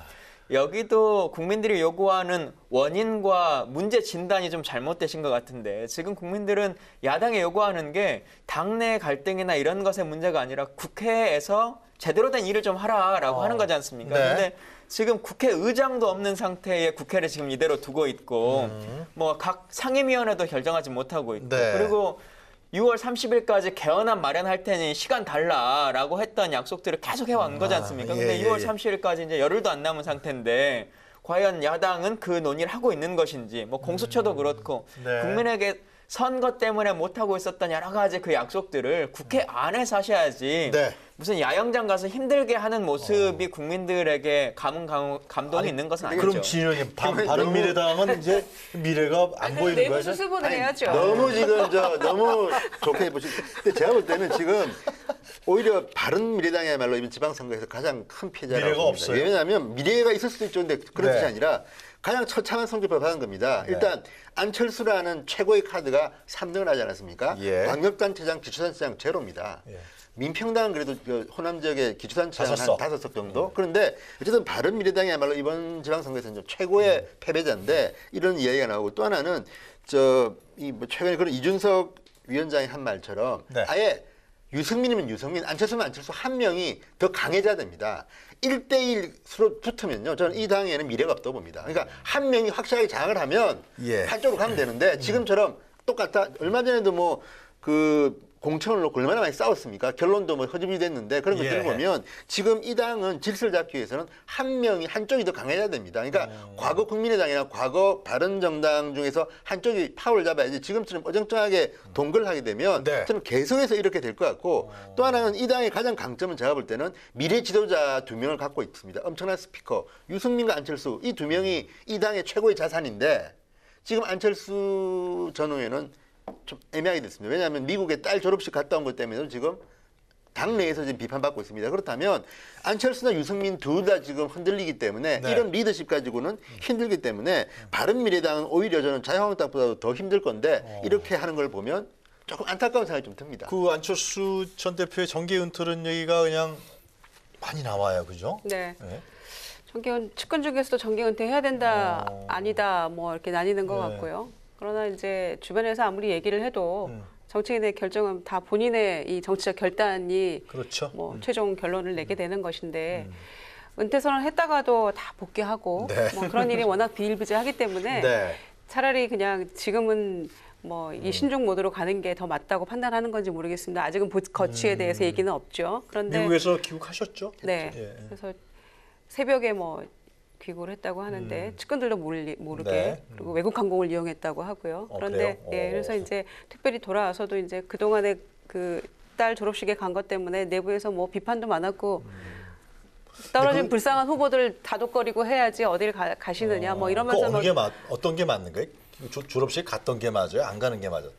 여기도 국민들이 요구하는 원인과 문제 진단이 좀 잘못되신 것 같은데 지금 국민들은 야당이 요구하는 게 당내 갈등이나 이런 것의 문제가 아니라 국회에서 제대로 된 일을 좀 하라라고 하는 거지 않습니까? 네. 근데 지금 국회의장도 없는 상태의 국회를 지금 이대로 두고 있고 뭐 각 상임위원회도 결정하지 못하고 있고 네. 그리고 6월 30일까지 개헌안 마련할 테니 시간 달라라고 했던 약속들을 계속 해온 거지 않습니까? 근데 6월 30일까지 이제 열흘도 안 남은 상태인데 과연 야당은 그 논의를 하고 있는 것인지 뭐 공수처도 그렇고 네. 국민에게 선거 때문에 못하고 있었던 여러 가지 그 약속들을 국회 안에서 하셔야지 네. 무슨 야영장 가서 힘들게 하는 모습이 국민들에게 감동이 있는 것은 아니죠. 그럼 진영님 바른미래당은 이제 미래가 안 보이는 내부 거예요? 수습을 해야죠. 너무 지금 너무 좋게 보시고 근데 제가 볼 때는 지금 오히려 바른미래당이야말로 이번 지방선거에서 가장 큰 피해자라고 미래가 봅니다. 없어요? 왜냐하면 미래가 있을 수도 있죠. 근데 그런 네. 뜻이 아니라 가장 처참한 성적표를 받은 겁니다. 일단 안철수라는 최고의 카드가 3등을 하지 않았습니까? 예. 광역단체장, 기초단체장 제로입니다. 민평당은 그래도 그 호남 지역의 기초단체장 한 5석 정도. 그런데 어쨌든 바른미래당이야말로 이번 지방선거에서는 좀 최고의 패배자인데 이런 이야기가 나오고 또 하나는 뭐 최근에 그런 이준석 위원장이 한 말처럼 아예 유승민이면 유승민, 안철수면 안철수 한 명이 더 강해져야 됩니다. 1대1 붙으면요. 저는 이 당에는 미래가 없다고 봅니다. 그러니까 한 명이 확실하게 장악을 하면 한쪽으로 가면 되는데 지금처럼 똑같다. 얼마 전에도 뭐 공천을 놓고 얼마나 많이 싸웠습니까? 결론도 뭐 허접이 됐는데 그런 것들을 보면 지금 이 당은 질서를 잡기 위해서는 한쪽이 더 강해져야 됩니다. 그러니까 과거 국민의당이나 과거 바른정당 중에서 한쪽이 파워를 잡아야지 지금처럼 어정쩡하게 동거를 하게 되면 저는 계속해서 이렇게 될 것 같고 또 하나는 이 당의 가장 강점은 제가 볼 때는 미래 지도자 2명을 갖고 있습니다. 엄청난 스피커 유승민과 안철수 이 2명이 이 당의 최고의 자산인데 지금 안철수 전 의원은 좀 애매하게 됐습니다. 왜냐하면 미국에 딸 졸업식 갔다 온 것 때문에 지금 당내에서 지금 비판받고 있습니다. 그렇다면 안철수나 유승민 둘 다 지금 흔들리기 때문에 이런 리더십 가지고는 힘들기 때문에 바른미래당은 오히려 저는 자유한국당보다도 더 힘들 건데 이렇게 하는 걸 보면 조금 안타까운 생각이 좀 듭니다. 그 안철수 전 대표의 정계 은퇴는 얘기가 그냥 많이 나와요, 그죠? 네. 측근 중에서도 정계 은퇴해야 된다, 아니다, 뭐 이렇게 나뉘는 것 같고요. 그러나 이제 주변에서 아무리 얘기를 해도 정치인의 결정은 다 본인의 이 정치적 결단이 그렇죠. 뭐 최종 결론을 내게 되는 것인데 은퇴 선언을 했다가도 다 복귀하고 뭐 그런 일이 워낙 비일비재하기 때문에 차라리 그냥 지금은 뭐 이 신중 모드로 가는 게 더 맞다고 판단하는 건지 모르겠습니다. 아직은 거취에 대해서 얘기는 없죠. 그런데 미국에서 귀국하셨죠? 네. 그래서 새벽에 뭐 귀국을 했다고 하는데 측근들도 모르게 그리고 외국 항공을 이용했다고 하고요. 그런데 그래서 이제 특별히 돌아와서도 이제 그동안에 그 딸 졸업식에 간 것 때문에 내부에서 뭐 비판도 많았고 떨어진 불쌍한 후보들 다독거리고 해야지 어디를 가시느냐 뭐 이러면서 어떤 게 맞는 거예요? 졸업식 갔던 게 맞아요? 안 가는 게 맞아요?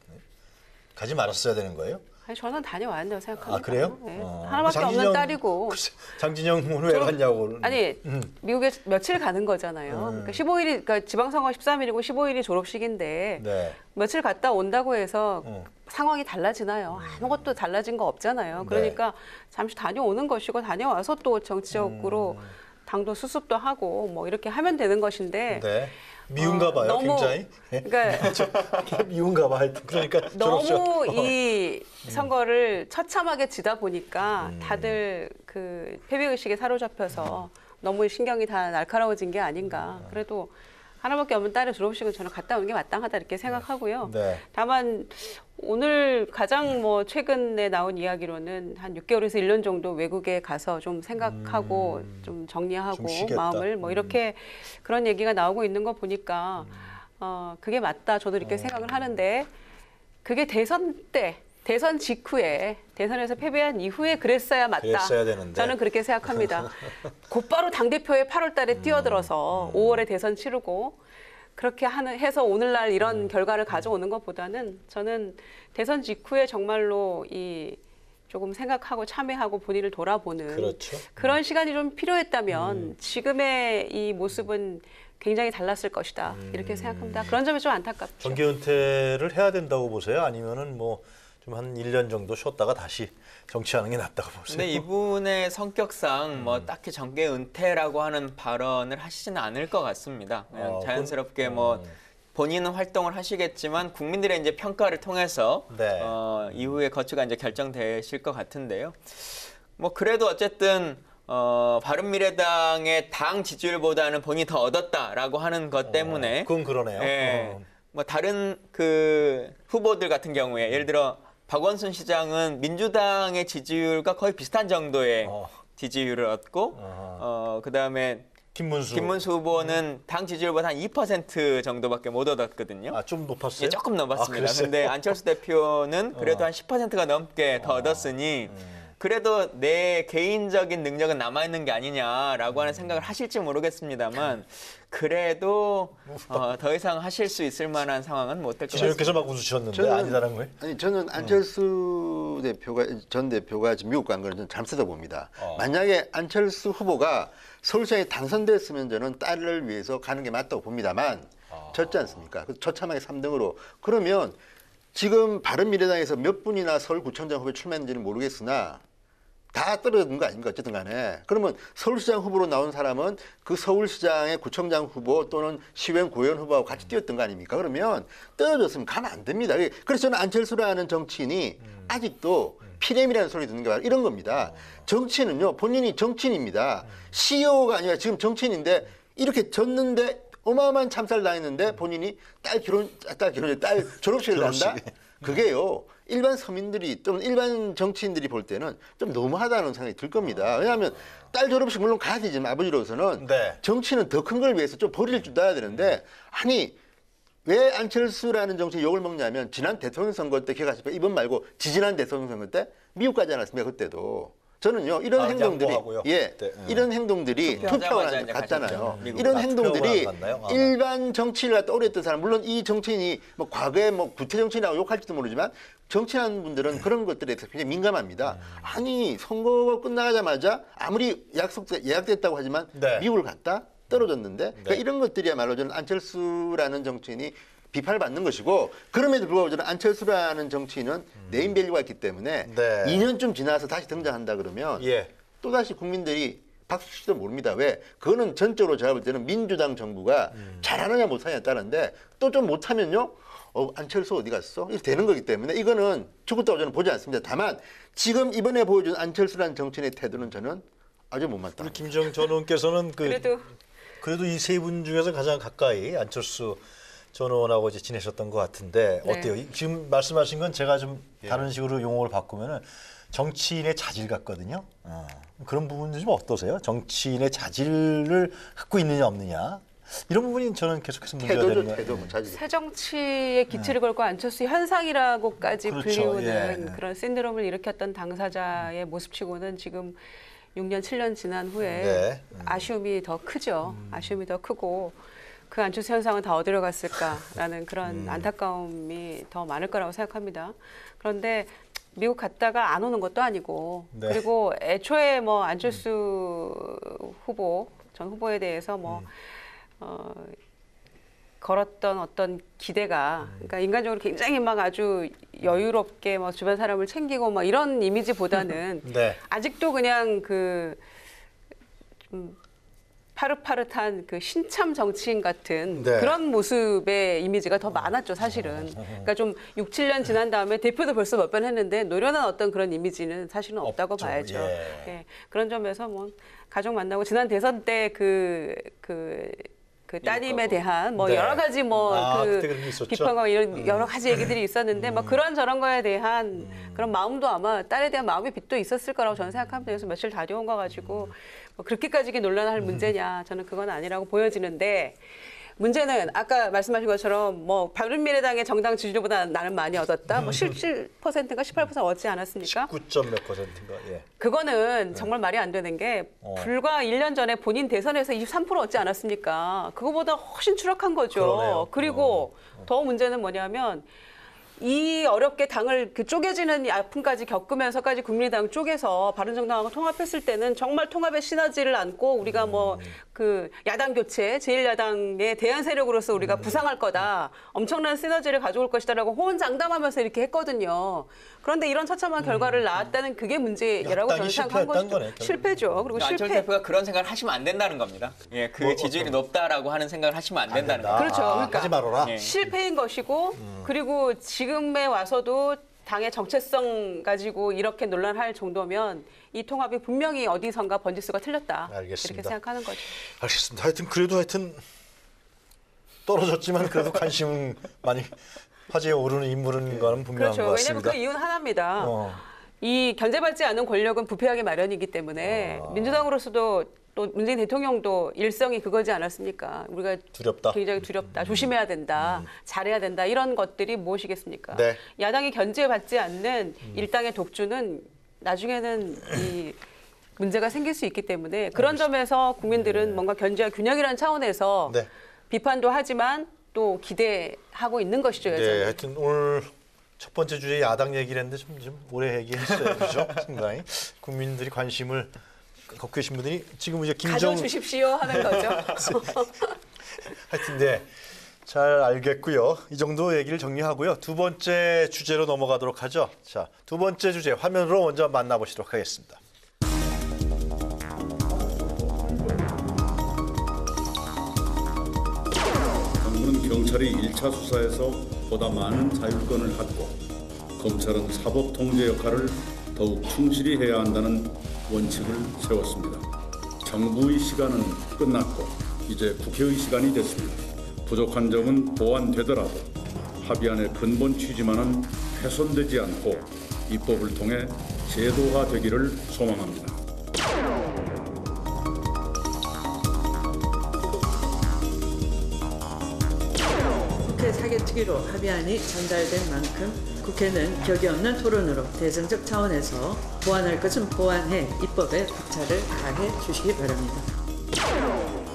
가지 말았어야 되는 거예요? 아니, 저는 다녀와야 된다고 생각합니다. 아, 그래요? 네. 하나밖에 없는 딸이고. 장진영은 왜 갔냐고. 아니, 미국에 며칠 가는 거잖아요. 그러니까 15일이, 그러니까 지방선거 13일이고 15일이 졸업식인데 며칠 갔다 온다고 해서 상황이 달라지나요? 아무것도 달라진 거 없잖아요. 그러니까 잠시 다녀오는 것이고 다녀와서 또 정치적으로 당도 수습도 하고 뭐 이렇게 하면 되는 것인데. 미운가 봐요, 너무, 굉장히. 그러니까 미운가 봐. 그러니까 너무 이 선거를 처참하게 지다 보니까 다들 그 패배의식에 사로잡혀서 너무 신경이 다 날카로워진 게 아닌가. 그래도 하나밖에 없는 딸의 졸업식은 저는 갔다 오는 게 마땅하다 이렇게 생각하고요. 네. 다만 오늘 가장 뭐 최근에 나온 이야기로는 한 6개월에서 1년 정도 외국에 가서 좀 생각하고 좀 정리하고 좀 쉬겠다. 마음을 뭐 이렇게 그런 얘기가 나오고 있는 거 보니까 그게 맞다 저도 이렇게 생각을 하는데 그게 대선 때 대선 직후에 대선에서 패배한 이후에 그랬어야 맞다. 그랬어야 되는데. 저는 그렇게 생각합니다. 곧바로 당대표에 8월 달에 뛰어들어서 5월에 대선 치르고 그렇게 해서 오늘날 이런 결과를 가져오는 것보다는 저는 대선 직후에 정말로 이 조금 생각하고 참회하고 본인을 돌아보는 그렇죠. 그런 시간이 좀 필요했다면 지금의 이 모습은 굉장히 달랐을 것이다. 이렇게 생각합니다. 그런 점이 좀 안타깝죠. 정계 은퇴를 해야 된다고 보세요? 아니면은 뭐 좀 한 1년 정도 쉬었다가 다시 정치하는 게 낫다고 보세요? 근데 이분의 성격상 뭐 딱히 정계 은퇴라고 하는 발언을 하시지는 않을 것 같습니다. 그냥 자연스럽게 뭐 본인은 활동을 하시겠지만 국민들의 이제 평가를 통해서 네. 이후의 거취가 이제 결정되실 것 같은데요. 뭐 그래도 어쨌든 바른미래당의 당 지지율보다는 본인이 더 얻었다라고 하는 것 때문에 그건 그러네요. 예, 뭐 다른 그 후보들 같은 경우에 예를 들어 박원순 시장은 민주당의 지지율과 거의 비슷한 정도의 지지율을 얻고 그다음에 김문수 후보는 당 지지율보다 한 2% 정도밖에 못 얻었거든요. 좀 높았어요? 예, 조금 넘었습니다. 그랬어요? 근데 안철수 대표는 그래도 한 10%가 넘게 더 얻었으니 그래도 내 개인적인 능력은 남아있는 게 아니냐라고 하는 생각을 하실지 모르겠습니다만 그래도 더 이상 하실 수 있을 만한 상황은 못 될 것 같습니다. 지금께서 막 웃으셨는데 아니다라는 거예요? 아니 저는 안철수 전 대표가 지금 미국 간 거는 저는 잘못했다고 봅니다. 만약에 안철수 후보가 서울시장에 당선됐으면 저는 딸을 위해서 가는 게 맞다고 봅니다만 졌지 않습니까? 그래서 처참하게 3등으로 그러면 지금 바른미래당에서 몇 분이나 서울구청장 후보에 출마했는지는 모르겠으나 다 떨어진 거 아닙니까? 어쨌든 간에. 그러면 서울시장 후보로 나온 사람은 그 서울시장의 구청장 후보 또는 시의원, 구의원 후보하고 같이 뛰었던 거 아닙니까? 그러면 떨어졌으면 가면 안 됩니다. 그래서 저는 안철수라는 정치인이 아직도 피렘이라는 소리 듣는 게 바로 이런 겁니다. 정치는요, 본인이 정치인입니다. CEO가 아니라 지금 정치인인데 이렇게 졌는데 어마어마한 참사를 당했는데 본인이 딸 졸업식을 한다? 그게요. 일반 서민들이 또는 일반 정치인들이 볼 때는 좀 너무하다는 생각이 들 겁니다. 왜냐하면 딸 졸업식 물론 가야 되지만 아버지로서는 네. 정치는 더 큰 걸 위해서 좀 버릴 줄 알아야 되는데 아니 왜 안철수라는 정치인 욕을 먹냐면 지난 대통령 선거 때 기억하십니까? 이번 말고 지지난 대통령 선거 때 미국 가지 않았습니까? 그때도. 저는요 이런 행동들이 양보하고요. 그때. 이런 행동들이 투표하자마자 투표를 이제 갔잖아요. 가셨죠. 미국. 이런 투표하고 행동들이 안 갔나요? 일반 정치인을 갖다 오래 했던 사람 물론 이 정치인이 뭐 과거에 뭐 구태 정치인이라고 욕할지도 모르지만 정치하는 분들은 그런 것들에 대해서 굉장히 민감합니다. 아니 선거가 끝나자마자 아무리 예약됐다고 하지만 네. 미국을 갔다 떨어졌는데 그러니까 이런 것들이야말로 저는 안철수라는 정치인이 비판을 받는 것이고 그럼에도 불구하고 저는 안철수라는 정치인은 네임밸류가 있기 때문에 네. 2년쯤 지나서 다시 등장한다 그러면 예. 또다시 국민들이 박수 치지도 모릅니다. 왜? 그거는 전적으로 제가 볼 때는 민주당 정부가 잘하느냐 못하느냐에 따른데 또 좀 못하면요. 안철수 어디 갔어? 이렇게 되는 거기 때문에 이거는 죽었다고 저는 보지 않습니다. 다만 지금 이번에 보여준 안철수라는 정치인의 태도는 저는 아주 못마땅합니다. 우리 김정 전 의원께서는 그래도 이 세 분 중에서 가장 가까이 안철수 전 의원하고 이제 지내셨던 것 같은데 네. 어때요? 지금 말씀하신 건 제가 좀 다른 식으로 용어를 바꾸면은 정치인의 자질 같거든요. 그런 부분도 좀 어떠세요? 정치인의 자질을 갖고 있느냐 없느냐 이런 부분이 저는 계속해서 문제가 되는 거예요. 태도, 자질. 새 정치에 기치를 걸고 안철수 현상이라고까지 그렇죠. 불리우는 예. 그런 신드롬을 일으켰던 당사자의 모습치고는 지금 6년, 7년 지난 후에 네. 아쉬움이 더 크죠. 아쉬움이 더 크고 그 안철수 현상은 다 어디로 갔을까라는 그런 안타까움이 더 많을 거라고 생각합니다. 그런데 미국 갔다가 안 오는 것도 아니고 네. 그리고 애초에 뭐 안철수 전 후보에 대해서 뭐 걸었던 어떤 기대가 그러니까 인간적으로 굉장히 막 아주 여유롭게 막 주변 사람을 챙기고 막 이런 이미지보다는 네. 아직도 그냥 그 좀 파릇파릇한 그 신참 정치인 같은 네. 그런 모습의 이미지가 더 많았죠, 사실은. 그러니까 좀 6, 7년 지난 다음에 대표도 벌써 몇 번 했는데 노련한 어떤 그런 이미지는 사실은 없다고 없죠. 봐야죠. 예. 예. 그런 점에서 뭐 가족 만나고 지난 대선 때 그 그 따님에 대한 뭐 네. 여러 가지 뭐 그때 그 그런 게 있었죠. 비판과 이런 여러 가지 얘기들이 있었는데 뭐 그런 저런 거에 대한 그런 마음도 아마 딸에 대한 마음의 빚도 있었을 거라고 저는 생각합니다. 그래서 며칠 다녀온 거 가지고 뭐 그렇게까지 논란할 문제냐 저는 그건 아니라고 보여지는데 문제는 아까 말씀하신 것처럼 뭐 바른미래당의 정당 지지율보다 나는 많이 얻었다. 뭐 17%인가 18% 얻지 않았습니까? 9점 몇 %인가. 예. 그거는 정말 말이 안 되는 게 불과 1년 전에 본인 대선에서 23% 얻지 않았습니까? 그거보다 훨씬 추락한 거죠. 그러네요. 그리고 더 문제는 뭐냐면 이 어렵게 당을 그 쪼개지는 아픔까지 겪으면서까지 국민의당 쪽에서 바른정당하고 통합했을 때는 정말 통합의 시너지를 안고 우리가 뭐 그 야당 교체, 제1야당의 대안 세력으로서 우리가 부상할 거다. 엄청난 시너지를 가져올 것이다라고 호언장담하면서 이렇게 했거든요. 그런데 이런 처참한 결과를 낳았다는 그게 문제라고 저는 약당이 생각한 실패했다는 것이죠. 거네, 실패죠. 그리고 안철수 실패. 대표가 그런 생각을 하시면 안 된다는 겁니다. 예, 그 뭐, 지지율이 높다라고 하는 생각을 하시면 안 된다는 된다. 겁니다. 그렇죠. 그러니까 하지 말아라. 예. 실패인 것이고 그리고 지금에 와서도 당의 정체성 가지고 이렇게 논란할 정도면 이 통합이 분명히 어디선가 번지수가 틀렸다. 알겠습니다. 이렇게 생각하는 거죠. 알겠습니다. 하여튼 떨어졌지만 그래도 관심은 많이 화제에 오르는 인물인 거는 분명한 그렇죠. 것 왜냐하면 같습니다. 그 이유는 하나입니다. 어. 이 견제받지 않은 권력은 부패하기 마련이기 때문에 민주당으로서도 또 문재인 대통령도 일성이 그거지 않았습니까? 우리가 두렵다. 굉장히 두렵다. 조심해야 된다. 잘해야 된다. 이런 것들이 무엇이겠습니까? 네. 야당이 견제받지 않는 일당의 독주는 나중에는 이 문제가 생길 수 있기 때문에 그런 점에서 국민들은 뭔가 견제와 균형이라는 차원에서 네. 비판도 하지만 또 기대하고 있는 것이죠. 네, 여전히. 하여튼 오늘 첫 번째 주제 야당 얘기를 했는데 좀 오래 얘기했어요. 그렇죠? 상당히 국민들이 관심을 갖고 계신 분들이 지금 이제 가져주십시오 하는 거죠. 하여튼 네. 잘 알겠고요. 이 정도 얘기를 정리하고요. 두 번째 주제로 넘어가도록 하죠. 자, 두 번째 주제 화면으로 먼저 만나보시도록 하겠습니다. 정부는 경찰이 1차 수사에서 보다 많은 자율권을 갖고 검찰은 사법 통제 역할을 더욱 충실히 해야 한다는 원칙을 세웠습니다. 정부의 시간은 끝났고 이제 국회의 시간이 됐습니다. 부족한 점은 보완되더라도 합의안의 근본 취지만은 훼손되지 않고 입법을 통해 제도화되기를 소망합니다. 국회 사개특위로 합의안이 전달된 만큼 국회는 격이 없는 토론으로 대정적 차원에서 보완할 것은 보완해 입법에 박차를 가해 주시기 바랍니다.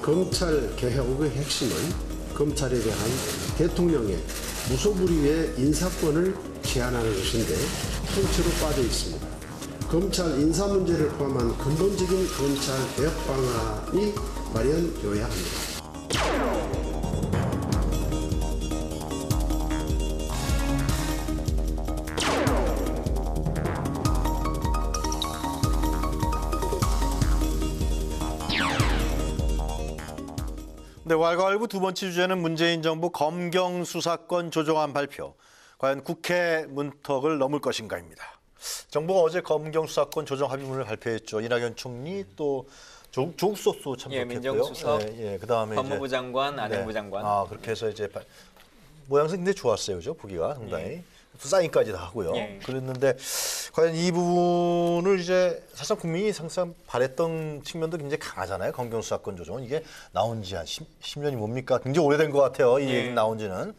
검찰 개혁의 핵심은 검찰에 대한 대통령의 무소불위의 인사권을 제한하는 것인데 통째로 빠져 있습니다. 검찰 인사 문제를 포함한 근본적인 검찰 개혁 방안이 마련되어야 합니다. 네, 왈가왈부 두 번째 주제는 문재인 정부 검경 수사권 조정안 발표. 과연 국회 문턱을 넘을 것인가입니다. 정부가 어제 검경 수사권 조정 합의문을 발표했죠. 이낙연 총리 또 조국 수석도 참석했고요. 민정수석, 그다음에 법무부 이제 장관, 안행부 장관. 그렇게 해서 이제 모양새 굉장히 좋았어요, 그죠? 보기가 상당히. 사인까지 다 하고요. 예. 그랬는데 과연 이 부분을 이제 사실 국민이 항상 바랬던 측면도 굉장히 강하잖아요. 검경 수사권 조정은 이게 나온 지 한 10년이 뭡니까? 굉장히 오래된 것 같아요. 이 얘기 나온 지는.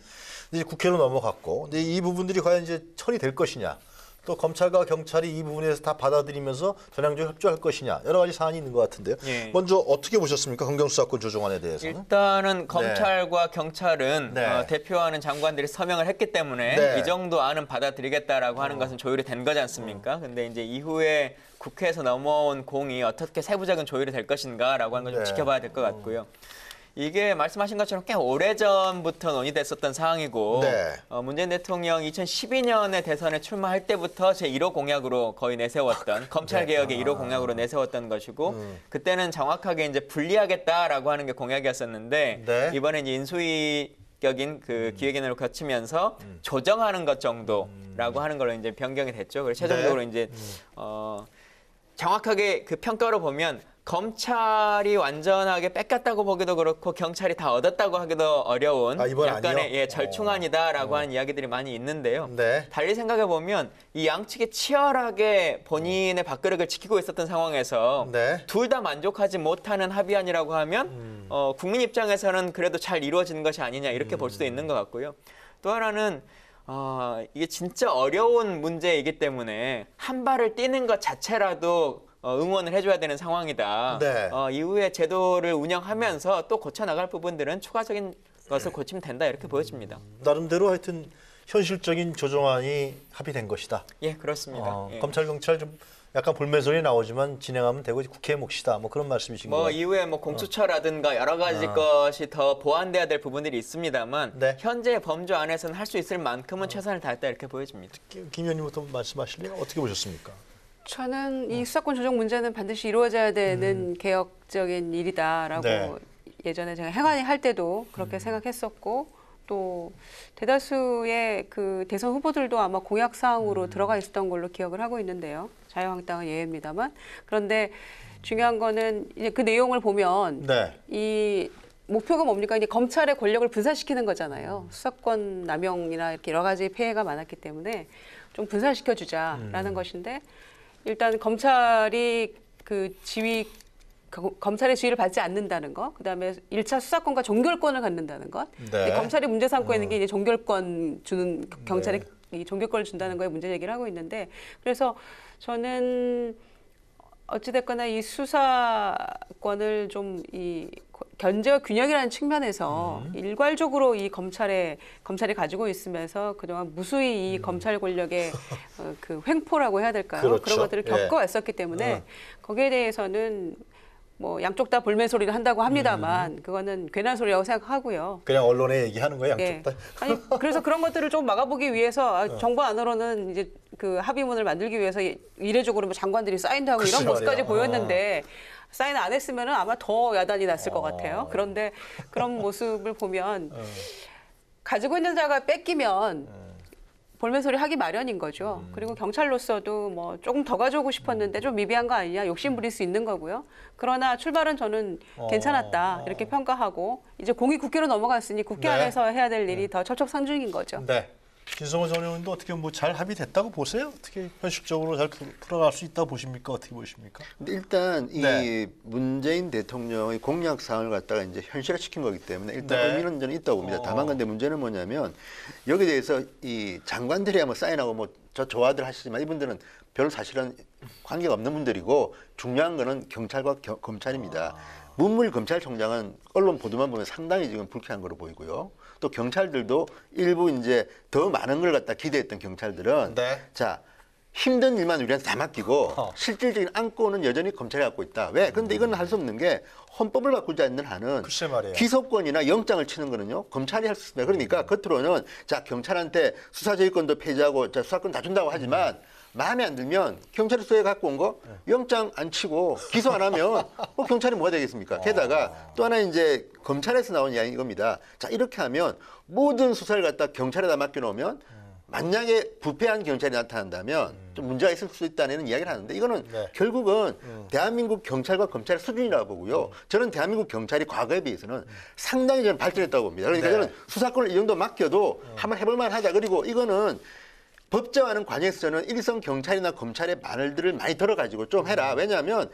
이제 국회로 넘어갔고, 근데 이 부분들이 과연 이제 처리될 것이냐? 또 검찰과 경찰이 이 부분에서 다 받아들이면서 전향적으로 협조할 것이냐? 여러 가지 사안이 있는 것 같은데요. 예. 먼저 어떻게 보셨습니까? 검경 수사권 조정안에 대해서는? 일단은 검찰과 경찰은 네. 대표하는 장관들이 서명을 했기 때문에 네. 이 정도 안은 받아들이겠다라고 하는 것은 조율이 된 거지 않습니까? 근데 이제 이후에 국회에서 넘어온 공이 어떻게 세부적인 조율이 될 것인가라고 하는 걸 좀 네. 지켜봐야 될 것 같고요. 이게 말씀하신 것처럼 꽤 오래전부터 논의됐었던 사항이고 네. 문재인 대통령 2012년에 대선에 출마할 때부터 제1호 공약으로 거의 내세웠던 검찰개혁의 1호 공약으로 내세웠던 것이고 그때는 정확하게 이제 분리하겠다라고 하는 게 공약이었었는데 네. 이번에 이제 인수위격인 그 기획위원회를 거치면서 조정하는 것 정도라고 하는 걸로 이제 변경이 됐죠. 그래서 최종적으로 이제 정확하게 그 평가로 보면 검찰이 완전하게 뺏겼다고 보기도 그렇고 경찰이 다 얻었다고 하기도 어려운 이번 약간의 아니요? 절충안이다라고 하는 이야기들이 많이 있는데요. 네. 달리 생각해 보면 이 양측이 치열하게 본인의 밥그릇을 지키고 있었던 상황에서 네. 둘 다 만족하지 못하는 합의안이라고 하면 국민 입장에서는 그래도 잘 이루어지는 것이 아니냐 이렇게 볼 수도 있는 것 같고요. 또 하나는 이게 진짜 어려운 문제이기 때문에 한 발을 뛰는 것 자체라도 응원을 해줘야 되는 상황이다. 네. 이후에 제도를 운영하면서 또 고쳐나갈 부분들은 추가적인 것을 고치면 된다 이렇게 보여집니다. 나름대로 하여튼 현실적인 조정안이 합의된 것이다. 예, 그렇습니다. 예. 검찰 경찰 좀 약간 볼멘소리 나오지만 진행하면 되고 국회의 몫이다. 뭐 그런 말씀이신 거예요. 이후에 공수처라든가 여러 가지 것이 더 보완돼야 될 부분들이 있습니다만 네. 현재 범주 안에서는 할 수 있을 만큼은 최선을 다했다 이렇게 보여집니다. 김 의원님부터 말씀하실래요? 어떻게 보셨습니까? 저는 이 수사권 조정 문제는 반드시 이루어져야 되는 개혁적인 일이다라고 네. 예전에 제가 행안위 할 때도 그렇게 생각했었고 또 대다수의 그 대선 후보들도 아마 공약 사항으로 들어가 있었던 걸로 기억을 하고 있는데요. 자유한국당은 예외입니다만 그런데 중요한 거는 이제 그 내용을 보면 네. 이 목표가 뭡니까? 이제 검찰의 권력을 분산시키는 거잖아요. 수사권 남용이나 이렇게 여러 가지 폐해가 많았기 때문에 좀 분산시켜 주자라는 것인데 일단 검찰이 그 검찰의 지위를 받지 않는다는 것, 그다음에 1차 수사권과 종결권을 갖는다는 것. 네. 검찰이 문제 삼고 있는 게 이제 종결권 주는 경찰에 이 종결권을 준다는 거에 문제 제기를 하고 있는데 그래서 저는 어찌됐거나 이 수사권을 좀 이 견제와 균형이라는 측면에서 일괄적으로 이 검찰이 가지고 있으면서 그동안 무수히 이 검찰 권력의 그 횡포라고 해야 될까요? 그렇죠. 그런 것들을 겪어왔었기 때문에 거기에 대해서는 뭐 양쪽 다 볼멘 소리를 한다고 합니다만 그거는 괜한 소리라고 생각하고요. 그냥 언론에 얘기하는 거예요, 양쪽 예. 다. 아니 그래서 그런 것들을 좀 막아보기 위해서 정부 안으로는 이제 그 합의문을 만들기 위해서 이례적으로 뭐 장관들이 사인도 하고 이런 글쎄 모습까지 말이야. 보였는데 사인 안 했으면은 아마 더 야단이 났을 것 같아요. 그런데 그런 모습을 보면 가지고 있는 자가 뺏기면 볼멘 소리 하기 마련인 거죠. 그리고 경찰로서도 뭐 조금 더 가져오고 싶었는데 좀 미비한 거 아니냐 욕심 부릴 수 있는 거고요. 그러나 출발은 저는 괜찮았다 이렇게 평가하고 이제 공이 국회로 넘어갔으니 국회 네. 안에서 해야 될 일이 더 첩첩산중인 거죠. 네. 김성호 전 의원도 어떻게 뭐 잘 합의됐다고 보세요? 어떻게 현실적으로 잘 풀어갈 수 있다고 보십니까? 어떻게 보십니까? 근데 일단 이 네. 문재인 대통령의 공약 사항을 갖다가 이제 현실화시킨 거기 때문에 일단 네. 의미는 저는 있다고 봅니다. 다만 근데 문제는 뭐냐면 여기에 대해서 이 장관들이야 뭐 사인하고 뭐 저 좋아들 하시지만 이분들은 별 사실은 관계가 없는 분들이고 중요한 거는 경찰과 검찰입니다. 문무일 검찰총장은 언론 보도만 보면 상당히 지금 불쾌한 거로 보이고요. 또 경찰들도 일부 이제 더 많은 걸 갖다 기대했던 경찰들은 네. 자 힘든 일만 우리한테 다 맡기고 실질적인 안건은 여전히 검찰이 갖고 있다. 왜? 그런데 이건 할 수 없는 게 헌법을 바꾸지 않는 한은 글쎄 말이에요. 기소권이나 영장을 치는 거는요 검찰이 할 수 있습니다. 그러니까 겉으로는 자 경찰한테 수사지휘권도 폐지하고 자 수사권 다 준다고 하지만 마음에 안 들면 경찰이 수사에 갖고 온 거 영장 안 치고 기소 안 하면 경찰이 뭐가 되겠습니까? 게다가 또 하나 이제 검찰에서 나온 이야기 이겁니다. 자 이렇게 하면 모든 수사를 갖다 경찰에다 맡겨놓으면 만약에 부패한 경찰이 나타난다면 좀 문제가 있을 수 있다는 이야기를 하는데 이거는 네. 결국은 대한민국 경찰과 검찰의 수준이라고 보고요. 저는 대한민국 경찰이 과거에 비해서는 상당히 저는 발전했다고 봅니다. 그러니까 네. 저는 수사권을 이 정도 맡겨도 한번 해볼 만하다. 그리고 이거는 법제화하는 과정에서 저는 일선 경찰이나 검찰의 말들을 많이 들어가지고 좀 해라. 왜냐하면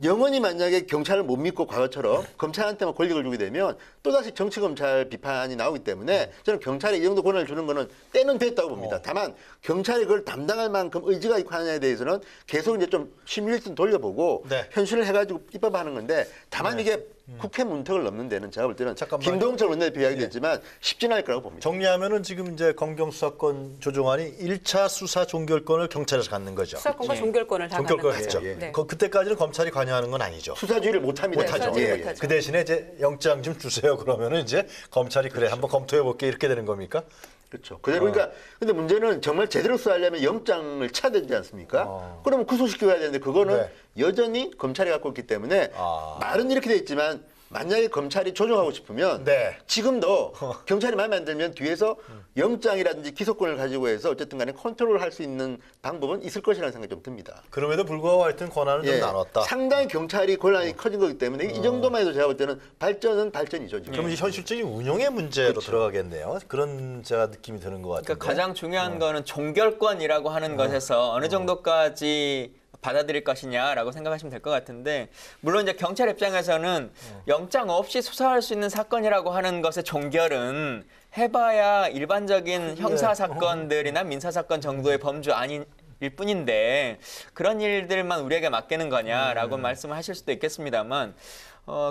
영원히 만약에 경찰을 못 믿고 과거처럼 검찰한테만 권력을 주게 되면 또다시 정치검찰 비판이 나오기 때문에 저는 경찰에 이 정도 권한을 주는 거는 때는 됐다고 봅니다. 다만 경찰이 그걸 담당할 만큼 의지가 있고 하느냐에 대해서는 계속 이제 좀 시뮬레이션 돌려보고 네. 현실을 해가지고 입법하는 건데 다만 이게 국회 문턱을 넘는 데는 제가 볼 때는 잠깐만요. 김동철 원내대표 이야기도 했지만 쉽지는 않을 거라고 봅니다. 정리하면은 지금 이제 검경수사권 조정안이 1차 수사 종결권을 경찰에서 갖는 거죠. 수사권과 종결권을 다 종결권 갖는 갖죠. 거죠. 네. 그때까지는 검찰이 관여하는 건 아니죠. 수사주의를 못합니다. 못하죠. 수사주의 예, 예. 못하죠. 그 대신에 이제 영장 좀 주세요. 그러면은 이제 검찰이 그래 한번 검토해 볼게 이렇게 되는 겁니까? 그렇죠. 그대로 그러니까 근데 문제는 정말 제대로 수사하려면 영장을 쳐야 되지 않습니까? 그러면 구속시켜야 되는데 그거는 네. 여전히 검찰이 갖고 있기 때문에 말은 이렇게 돼 있지만 만약에 검찰이 조정하고 싶으면 네. 지금도 경찰이 마음에 안 들면 뒤에서 영장이라든지 기소권을 가지고 해서 어쨌든 간에 컨트롤할 수 있는 방법은 있을 것이라는 생각이 좀 듭니다. 그럼에도 불구하고 하여튼 권한은 좀 나눴다. 상당히 경찰이 권한이 커진 거기 때문에 이 정도만 해도 제가 볼 때는 발전은 발전이죠. 지금. 그럼 이제 현실적인 운영의 문제로 들어가겠네요. 그런 제가 느낌이 드는 것 같은데. 그러니까 가장 중요한 거는 종결권이라고 하는 것에서 어느 정도까지 받아들일 것이냐라고 생각하시면 될 것 같은데, 물론 이제 경찰 입장에서는 영장 없이 수사할 수 있는 사건이라고 하는 것의 종결은 해봐야 일반적인 형사 사건들이나 민사 사건 정도의 범주 아닌 일 뿐인데 그런 일들만 우리에게 맡기는 거냐라고 말씀을 하실 수도 있겠습니다만,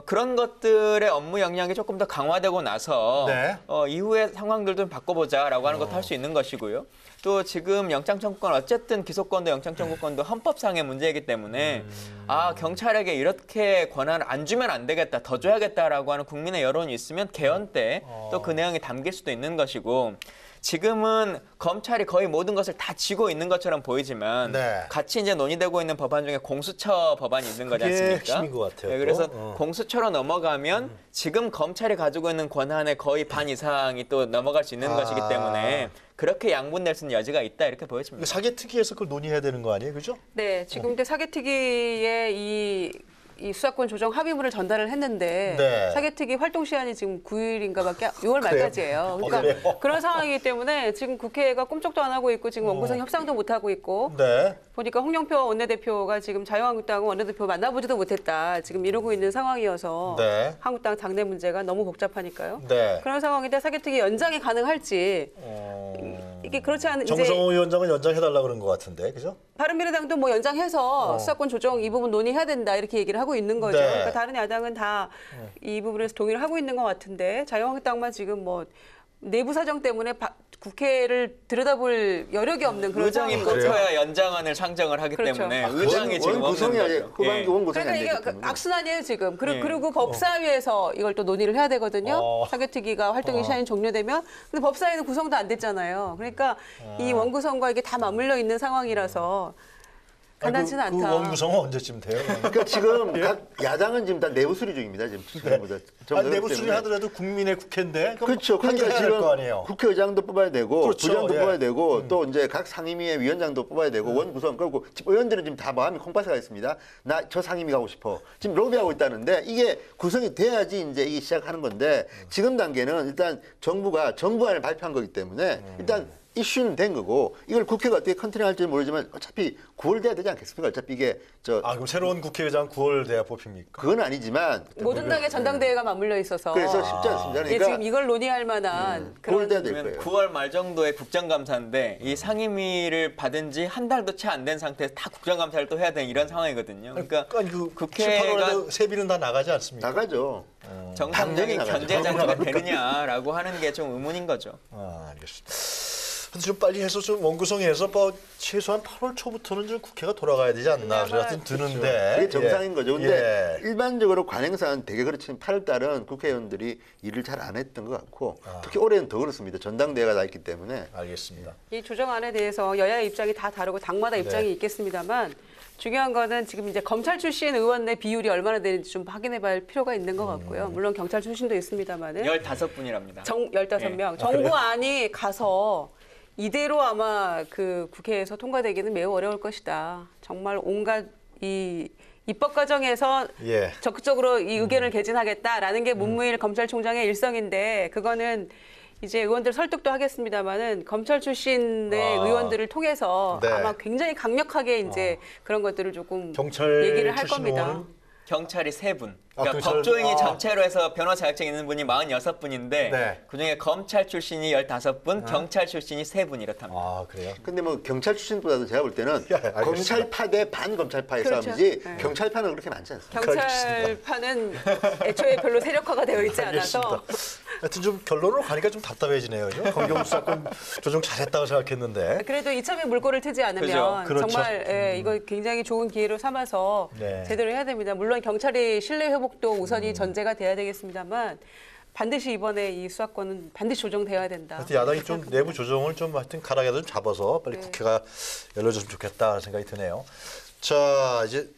그런 것들의 업무 역량이 조금 더 강화되고 나서 네. 이후의 상황들도 좀 바꿔보자라고 하는 것도 할 수 있는 것이고요. 또 지금 영장청구권 어쨌든 기소권도 영장청구권도 헌법상의 문제이기 때문에 경찰에게 이렇게 권한을 안 주면 안 되겠다, 더 줘야겠다라고 하는 국민의 여론이 있으면 개헌 때 또 그 내용이 담길 수도 있는 것이고, 지금은 검찰이 거의 모든 것을 다 쥐고 있는 것처럼 보이지만 네. 같이 이제 논의되고 있는 법안 중에 공수처 법안이 있는 거지 그게 않습니까? 핵심인 것 같아요. 네, 그래서 또. 공수처로 넘어가면 지금 검찰이 가지고 있는 권한의 거의 반 이상이 또 넘어갈 수 있는 것이기 때문에 그렇게 양분될 수 있는 여지가 있다, 이렇게 보여집니다. 사개특위에서 그걸 논의해야 되는 거 아니에요, 그죠? 네, 지금 근데 사개특위에 이 수사권 조정 합의문을 전달을 했는데 네. 사개특위 활동 시한이 지금 9일인가밖에 6월 말까지예요. 그러니까 그래요? 그런 상황이기 때문에 지금 국회가 꼼짝도 안 하고 있고 지금 원구성 협상도 못 하고 있고 네. 보니까 홍영표 원내대표가 지금 자유한국당 원내대표 만나보지도 못했다, 지금 이러고 있는 상황이어서 네. 한국당 당내 문제가 너무 복잡하니까요. 네. 그런 상황인데 사개특위 연장이 가능할지 이게 그렇지 않은 정성호 위원장은 연장해달라 그런 것 같은데, 그죠? 바른미래당도 뭐 연장해서 수사권 조정 이 부분 논의해야 된다, 이렇게 얘기를 하고 있는 거죠. 네. 그러니까 다른 야당은 다 이 부분에서 동의를 하고 있는 것 같은데 자유한국당만 지금 뭐 내부 사정 때문에 국회를 들여다볼 여력이 없는 그런 의장이 상황인 거죠. 뽑혀야 연장안을 상정을 하기 그렇죠. 때문에 의장이 지금 원구성이 없는 아니라 거죠. 후반기 원구성이 그러니까 안 이게 되기 때문에. 악순환이에요 지금. 예. 그리고 법사위에서 이걸 또 논의를 해야 되거든요. 사개특위가 활동이 시한이 종료되면. 근데 법사위는 구성도 안 됐잖아요. 그러니까 이 원구성과 이게 다 맞물려 있는 상황이라서 간단치는 그 않다. 원구성은 언제쯤 돼요? 그러니까 지금 각 야당은 지금 다 내부 수리 중입니다. 지금 지금보다. 아니, 내부 수리 하더라도 국민의 국회인데. 그럼 그렇죠. 그렇게 그러니까 해야 될 거 지금 아니에요. 국회의장도 뽑아야 되고 그렇죠. 부장도 예. 뽑아야 되고 또 이제 각 상임위의 위원장도 뽑아야 되고 원구성, 그리고 의원들은 지금 다 마음이 콩팥에 있습니다. 나 저 상임위 가고 싶어. 지금 로비하고 있다는데 이게 구성이 돼야지 이제 이게 시작하는 건데 지금 단계는 일단 정부가 정부안을 발표한 거기 때문에 일단 이슈는 된 거고 이걸 국회가 어떻게 컨트롤할지 모르지만 어차피 9월 돼야 되지 않겠습니까? 어차피 이게 그럼 새로운 국회의장 9월 돼야 뽑힙니까? 그건 아니지만 모든 당의 전당대회가 맞물려 있어서 그래서 쉽지 않습니다. 이게 그러니까 지금 이걸 논의할 만한 9월 돼야 될 그러면 거예요. 9월 말 정도에 국정감사인데 이 상임위를 받은 지 한 달도 채 안 된 상태에서 다 국정감사를 또 해야 되는 이런 상황이거든요. 그러니까 국회가 7, 국회가 8월에도 세비는 다 나가지 않습니까? 나가죠. 정상적인 나가죠. 견제 장치가 되느냐라고 하는 게 좀 의문인 거죠. 알겠습니다. 근데 좀 빨리 해서 좀 원구성해서 뭐 최소한 8월 초부터는 좀 국회가 돌아가야 되지 않나 그런 생각이 드는데. 그게 정상인 거죠. 근데 예. 일반적으로 관행상 되게 그렇지만 8월 달은 국회의원들이 일을 잘 안 했던 것 같고 특히 올해는 더 그렇습니다. 전당대회가 나 있기 때문에. 알겠습니다. 이 조정안에 대해서 여야의 입장이 다 다르고 당마다 입장이 있겠습니다만 중요한 거는 지금 이제 검찰 출신 의원의 비율이 얼마나 되는지 좀 확인해 봐야 할 필요가 있는 것 같고요. 물론 경찰 출신도 있습니다만은 15분이랍니다. 15명. 정부안이 가서 이대로 아마 그 국회에서 통과되기는 매우 어려울 것이다. 정말 온갖 이 입법 과정에서 예. 적극적으로 이 의견을 개진하겠다라는 게 문무일 검찰총장의 일성인데 그거는 이제 의원들 설득도 하겠습니다만은 검찰 출신의 의원들을 통해서 네. 아마 굉장히 강력하게 이제 그런 것들을 조금 경찰 얘기를 할 출신 겁니다. 의원은? 경찰이 3분. 그러니까 경찰- 법조인이 전체로 해서 변호사 자격증 있는 분이 46분인데 네. 그중에 검찰 출신이 15분, 경찰 출신이 3분 이렇답니다. 그래요? 근데 뭐 경찰 출신보다도 제가 볼 때는 알겠습니다. 검찰파 대 반검찰파의 그렇죠. 싸움이지 네. 경찰파는 그렇게 많지 않습니다. 경찰파는 애초에 별로 세력화가 되어 있지 않아서 하여튼 좀 결론으로 가니까 좀 답답해지네요. 검경수사권 조정 잘했다고 생각했는데. 그래도 이참에 물꼬를 트지 않으면 그렇죠. 정말 이거 굉장히 좋은 기회로 삼아서 네. 제대로 해야 됩니다. 물론 경찰이 신뢰 회복도 우선이 전제가 돼야 되겠습니다만 반드시 이번에 이 수사권은 반드시 조정돼야 된다. 하여튼 야당이 좀 내부 조정을 좀 하여튼 가락에도 좀 잡아서 빨리 국회가 열려줬으면 좋겠다는 생각이 드네요. 자, 이제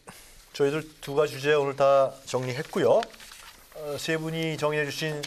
저희들 두 가지 주제 오늘 다 정리했고요. 세 분이 정해 주신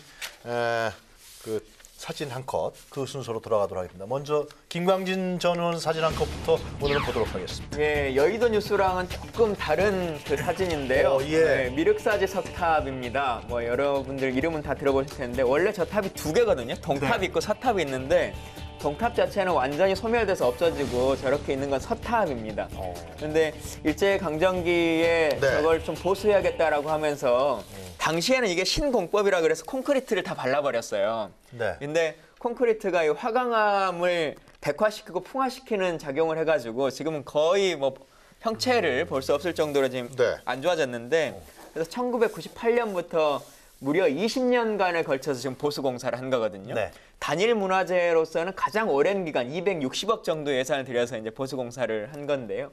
그 사진 한 컷 그 순서로 돌아가도록 하겠습니다. 먼저 김광진 전 의원 사진 한 컷부터 오늘은 보도록 하겠습니다. 예, 여의도 뉴스랑은 조금 다른 그 사진인데요. 예. 네, 미륵사지 석탑입니다. 뭐 여러분들 이름은 다 들어보실 텐데 원래 저 탑이 두 개거든요. 동탑이 있고 서탑이 있는데 동탑 자체는 완전히 소멸돼서 없어지고 저렇게 있는 건 서탑입니다. 그런데 일제강점기에 네. 저걸 좀 보수해야겠다라고 하면서 당시에는 이게 신공법이라 그래서 콘크리트를 다 발라버렸어요. 네. 근데 콘크리트가 이 화강암을 백화시키고 풍화시키는 작용을 해가지고 지금은 거의 뭐 형체를 볼 수 없을 정도로 지금 네. 안 좋아졌는데 그래서 1998년부터 무려 20년간에 걸쳐서 지금 보수 공사를 한 거거든요. 네. 단일 문화재로서는 가장 오랜 기간 260억 정도 예산을 들여서 이제 보수 공사를 한 건데요.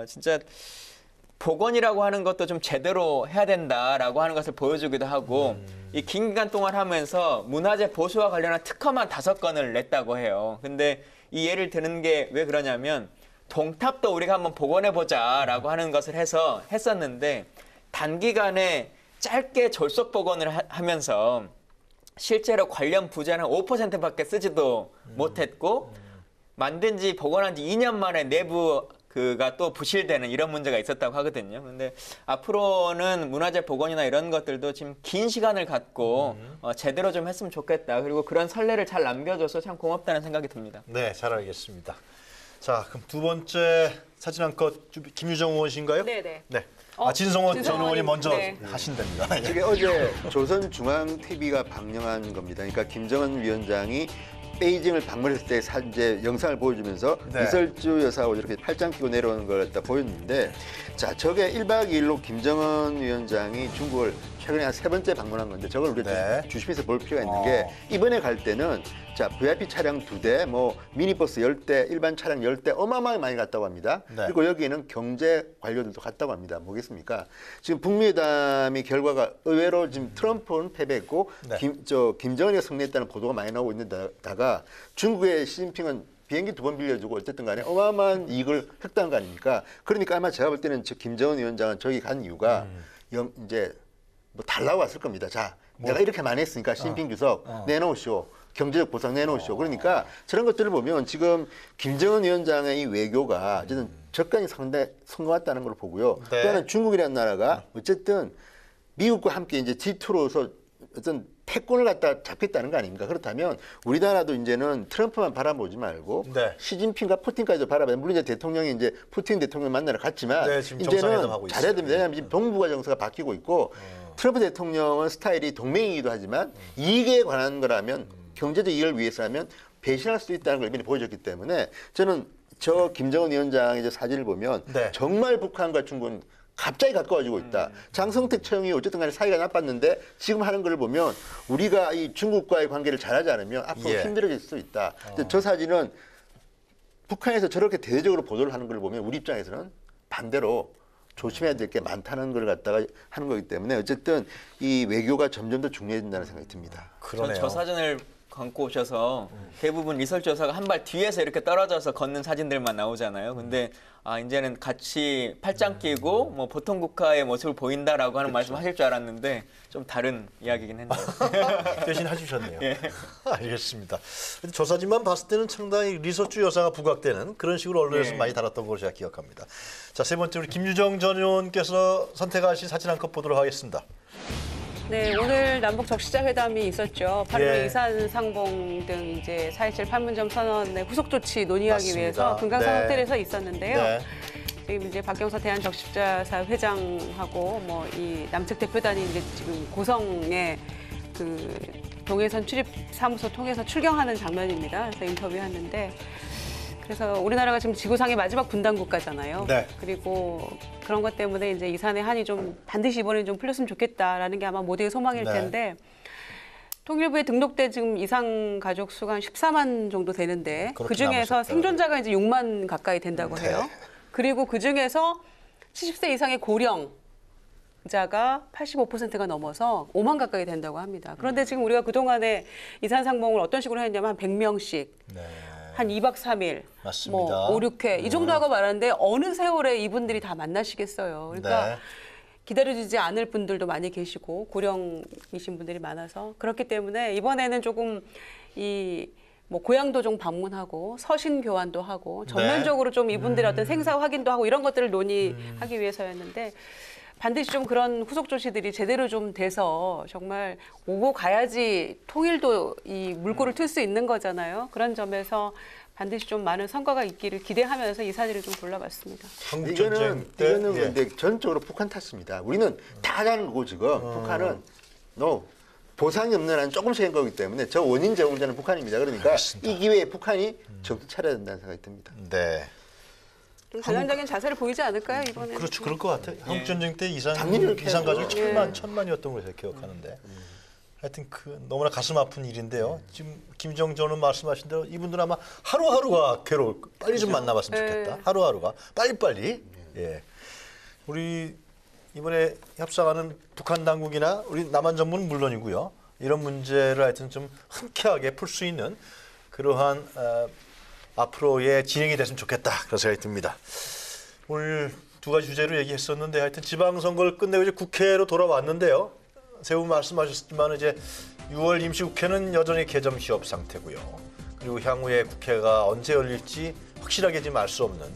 진짜 복원이라고 하는 것도 좀 제대로 해야 된다라고 하는 것을 보여주기도 하고 이 긴 기간 동안 하면서 문화재 보수와 관련한 특허만 5건을 냈다고 해요. 근데 이 예를 드는 게 왜 그러냐면 동탑도 우리가 한번 복원해보자라고 하는 것을 해서 했었는데 단기간에 짧게 졸속 복원을 하면서 실제로 관련 부자는 5%밖에 쓰지도 못했고 만든 지 복원한 지 2년 만에 내부 그가 또 부실되는 이런 문제가 있었다고 하거든요. 그런데 앞으로는 문화재 복원이나 이런 것들도 지금 긴 시간을 갖고 제대로 좀 했으면 좋겠다. 그리고 그런 선례를 잘 남겨줘서 참 고맙다는 생각이 듭니다. 네, 잘 알겠습니다. 자, 그럼 두 번째 사진 한 컷 김유정 의원신가요? 네네. 네. 진성원 전 진성원이- 의원이 먼저 네. 하신답니다. 저게 어제 조선중앙TV가 방영한 겁니다. 그러니까 김정은 위원장이 베이징을 방문했을 때 이제 영상을 보여주면서 네. 이설주 여사하고 이렇게 팔짱 끼고 내려오는 걸 갖다 보였는데, 자, 저게 1박 2일로 김정은 위원장이 중국을 최근에 한 3번째 방문한 건데 저걸 우리가 네. 주심해서 볼 필요가 있는 게 이번에 갈 때는 자, VIP 차량 2대, 뭐 미니버스 10대, 일반 차량 10대 어마어마하게 많이 갔다고 합니다. 네. 그리고 여기에는 경제 관료들도 갔다고 합니다. 뭐겠습니까? 지금 북미회담의 결과가 의외로 지금 트럼프는 패배했고 네. 김정은이가 승리했다는 보도가 많이 나오고 있는데다가 중국의 시진핑은 비행기 2번 빌려주고 어쨌든 간에 어마어마한 이익을 획득한 거 아닙니까? 그러니까 아마 제가 볼 때는 저 김정은 위원장은 저기 간 이유가 이제 뭐 달라고 왔을 겁니다. 자, 내가 이렇게 많이 했으니까 시진핑 주석 내놓으시오. 경제적 보상 내놓으시오. 그러니까 저런 것들을 보면 지금 김정은 위원장의 이 외교가 저는 접근이 상당히 성공했다는 걸 보고요. 네. 또 하나는 중국이라는 나라가 어쨌든 미국과 함께 이제 G2로서 어떤 패권을 갖다 잡겠다는 거 아닙니까? 그렇다면 우리나라도 이제는 트럼프만 바라보지 말고 네. 시진핑과 푸틴까지도 바라봐야, 물론 이제 대통령이 이제 푸틴 대통령 만나러 갔지만 네, 지금 이제는 정상회담하고 잘해야 있어요. 됩니다. 왜냐하면 지금 동북아 정세가 바뀌고 있고 트럼프 대통령은 스타일이 동맹이기도 하지만 이익에 관한 거라면 경제적 이익을 위해서라면 배신할 수 있다는 걸 이번에 보여줬기 때문에 저는 저 김정은 위원장의 저 사진을 보면 네. 정말 북한과 중국은 갑자기 가까워지고 있다. 장성택 처형이 어쨌든 간에 사이가 나빴는데 지금 하는 걸 보면 우리가 이 중국과의 관계를 잘하지 않으면 앞으로 예. 힘들어질 수 있다. 저 사진은 북한에서 저렇게 대대적으로 보도를 하는 걸 보면 우리 입장에서는 반대로 조심해야 될 게 많다는 걸 갖다가 하는 거기 때문에 어쨌든 이 외교가 점점 더 중요해진다는 생각이 듭니다. 그러네요. 저 사진을 갖고 오셔서 대부분 이설주 여사가 한 발 뒤에서 이렇게 떨어져서 걷는 사진들만 나오잖아요. 근데 이제는 같이 팔짱 끼고 뭐 보통 국가의 모습을 보인다라고 하는 말씀 하실 줄 알았는데 좀 다른 이야기긴 했네요. 대신 해주셨네요. 예. 알겠습니다. 근데 저 사진만 봤을 때는 상당히 리서주 여사가 부각되는 그런 식으로 언론에서 예. 많이 다뤘던 걸로 제가 기억합니다. 자, 세 번째 우리 김유정 전 의원께서 선택하신 사진 한 컷 보도록 하겠습니다. 네, 오늘 남북 적시자 회담이 있었죠. 8.15 예. 이산 상봉 등 이제 4.27 판문점 선언의 후속 조치 논의하기 맞습니다. 위해서 금강산 네. 호텔에서 있었는데요. 네. 지금 이제 박경서 대한적십자사 회장하고 뭐 이 남측 대표단이 이제 지금 고성에 그 동해선 출입 사무소 통해서 출경하는 장면입니다. 그래서 인터뷰했는데. 그래서 우리나라가 지금 지구상의 마지막 분단 국가잖아요. 네. 그리고 그런 것 때문에 이제 이산의 한이 좀 반드시 이번에 좀 풀렸으면 좋겠다라는 게 아마 모두의 소망일 네. 텐데 통일부에 등록된 지금 이산 가족 수가 한 14만 정도 되는데 그렇게 그 중에서 남으셨다. 생존자가 이제 6만 가까이 된다고 네. 해요. 그리고 그 중에서 70세 이상의 고령자가 85%가 넘어서 5만 가까이 된다고 합니다. 그런데 지금 우리가 그동안에 이산 상봉을 어떤 식으로 했냐면 한 100명씩 네. 한 2박 3일, 맞습니다. 뭐 5, 6회 이 정도 하고 말하는데 어느 세월에 이분들이 다 만나시겠어요. 그러니까 네. 기다려주지 않을 분들도 많이 계시고 고령이신 분들이 많아서 그렇기 때문에 이번에는 조금 뭐 고향도 좀 방문하고 서신 교환도 하고 전면적으로 좀 이분들의 어떤 생사 확인도 하고 이런 것들을 논의하기 위해서였는데 반드시 좀 그런 후속 조치들이 제대로 좀 돼서 정말 오고 가야지 통일도 이 물꼬를 틀 수 있는 거잖아요. 그런 점에서 반드시 좀 많은 성과가 있기를 기대하면서 이 사진을 좀 골라봤습니다. 이거는 근데 전적으로 북한 탓입니다. 우리는 다 하는 거고 지금 북한은 보상이 없는 한 조금씩 한 거기 때문에 저 원인 제공자는 북한입니다. 그러니까 알겠습니다. 이 기회에 북한이 정신 차려야 된다는 생각이 듭니다. 네. 좀 전향적인 자세를 보이지 않을까요 이번에? 그렇죠. 그럴 것 같아요. 한국 전쟁 때 이산 당연히 가족이 그렇게 천만이었던 걸로 제가 기억하는데. 하여튼 너무나 가슴 아픈 일인데요. 지금 김정전 의원 말씀하신 대로 이분들 아마 하루하루가 괴로울 빨리 좀 만나봤으면 좋겠다. 하루하루가 빨리빨리. 예. 우리 이번에 협상하는 북한 당국이나 우리 남한 정부는 물론이고요. 이런 문제를 하여튼 좀 흔쾌하게 풀 수 있는 그러한 앞으로의 진행이 됐으면 좋겠다. 그런 생각이 듭니다. 오늘 두 가지 주제로 얘기했었는데 하여튼 지방선거를 끝내고 이제 국회로 돌아왔는데요. 세분 말씀하셨지만 이제 6월 임시국회는 여전히 개점 시업 상태고요. 그리고 향후에 국회가 언제 열릴지 확실하게 지금 알 수 없는.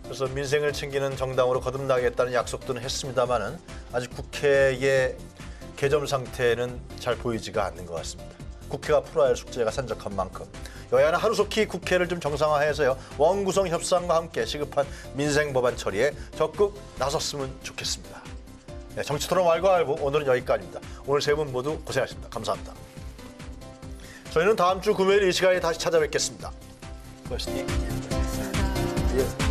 그래서 민생을 챙기는 정당으로 거듭나겠다는 약속들은 했습니다만은 아직 국회의 개점 상태는 잘 보이지가 않는 것 같습니다. 국회가 풀어야 할 숙제가 산적한 만큼 여야는 하루속히 국회를 좀 정상화해서요. 원구성 협상과 함께 시급한 민생 법안 처리에 적극 나섰으면 좋겠습니다. 네, 정치토론 왈가왈부 오늘은 여기까지입니다. 오늘 세 분 모두 고생하셨습니다. 감사합니다. 저희는 다음 주 금요일 이 시간에 다시 찾아뵙겠습니다. 고맙습니다. 예.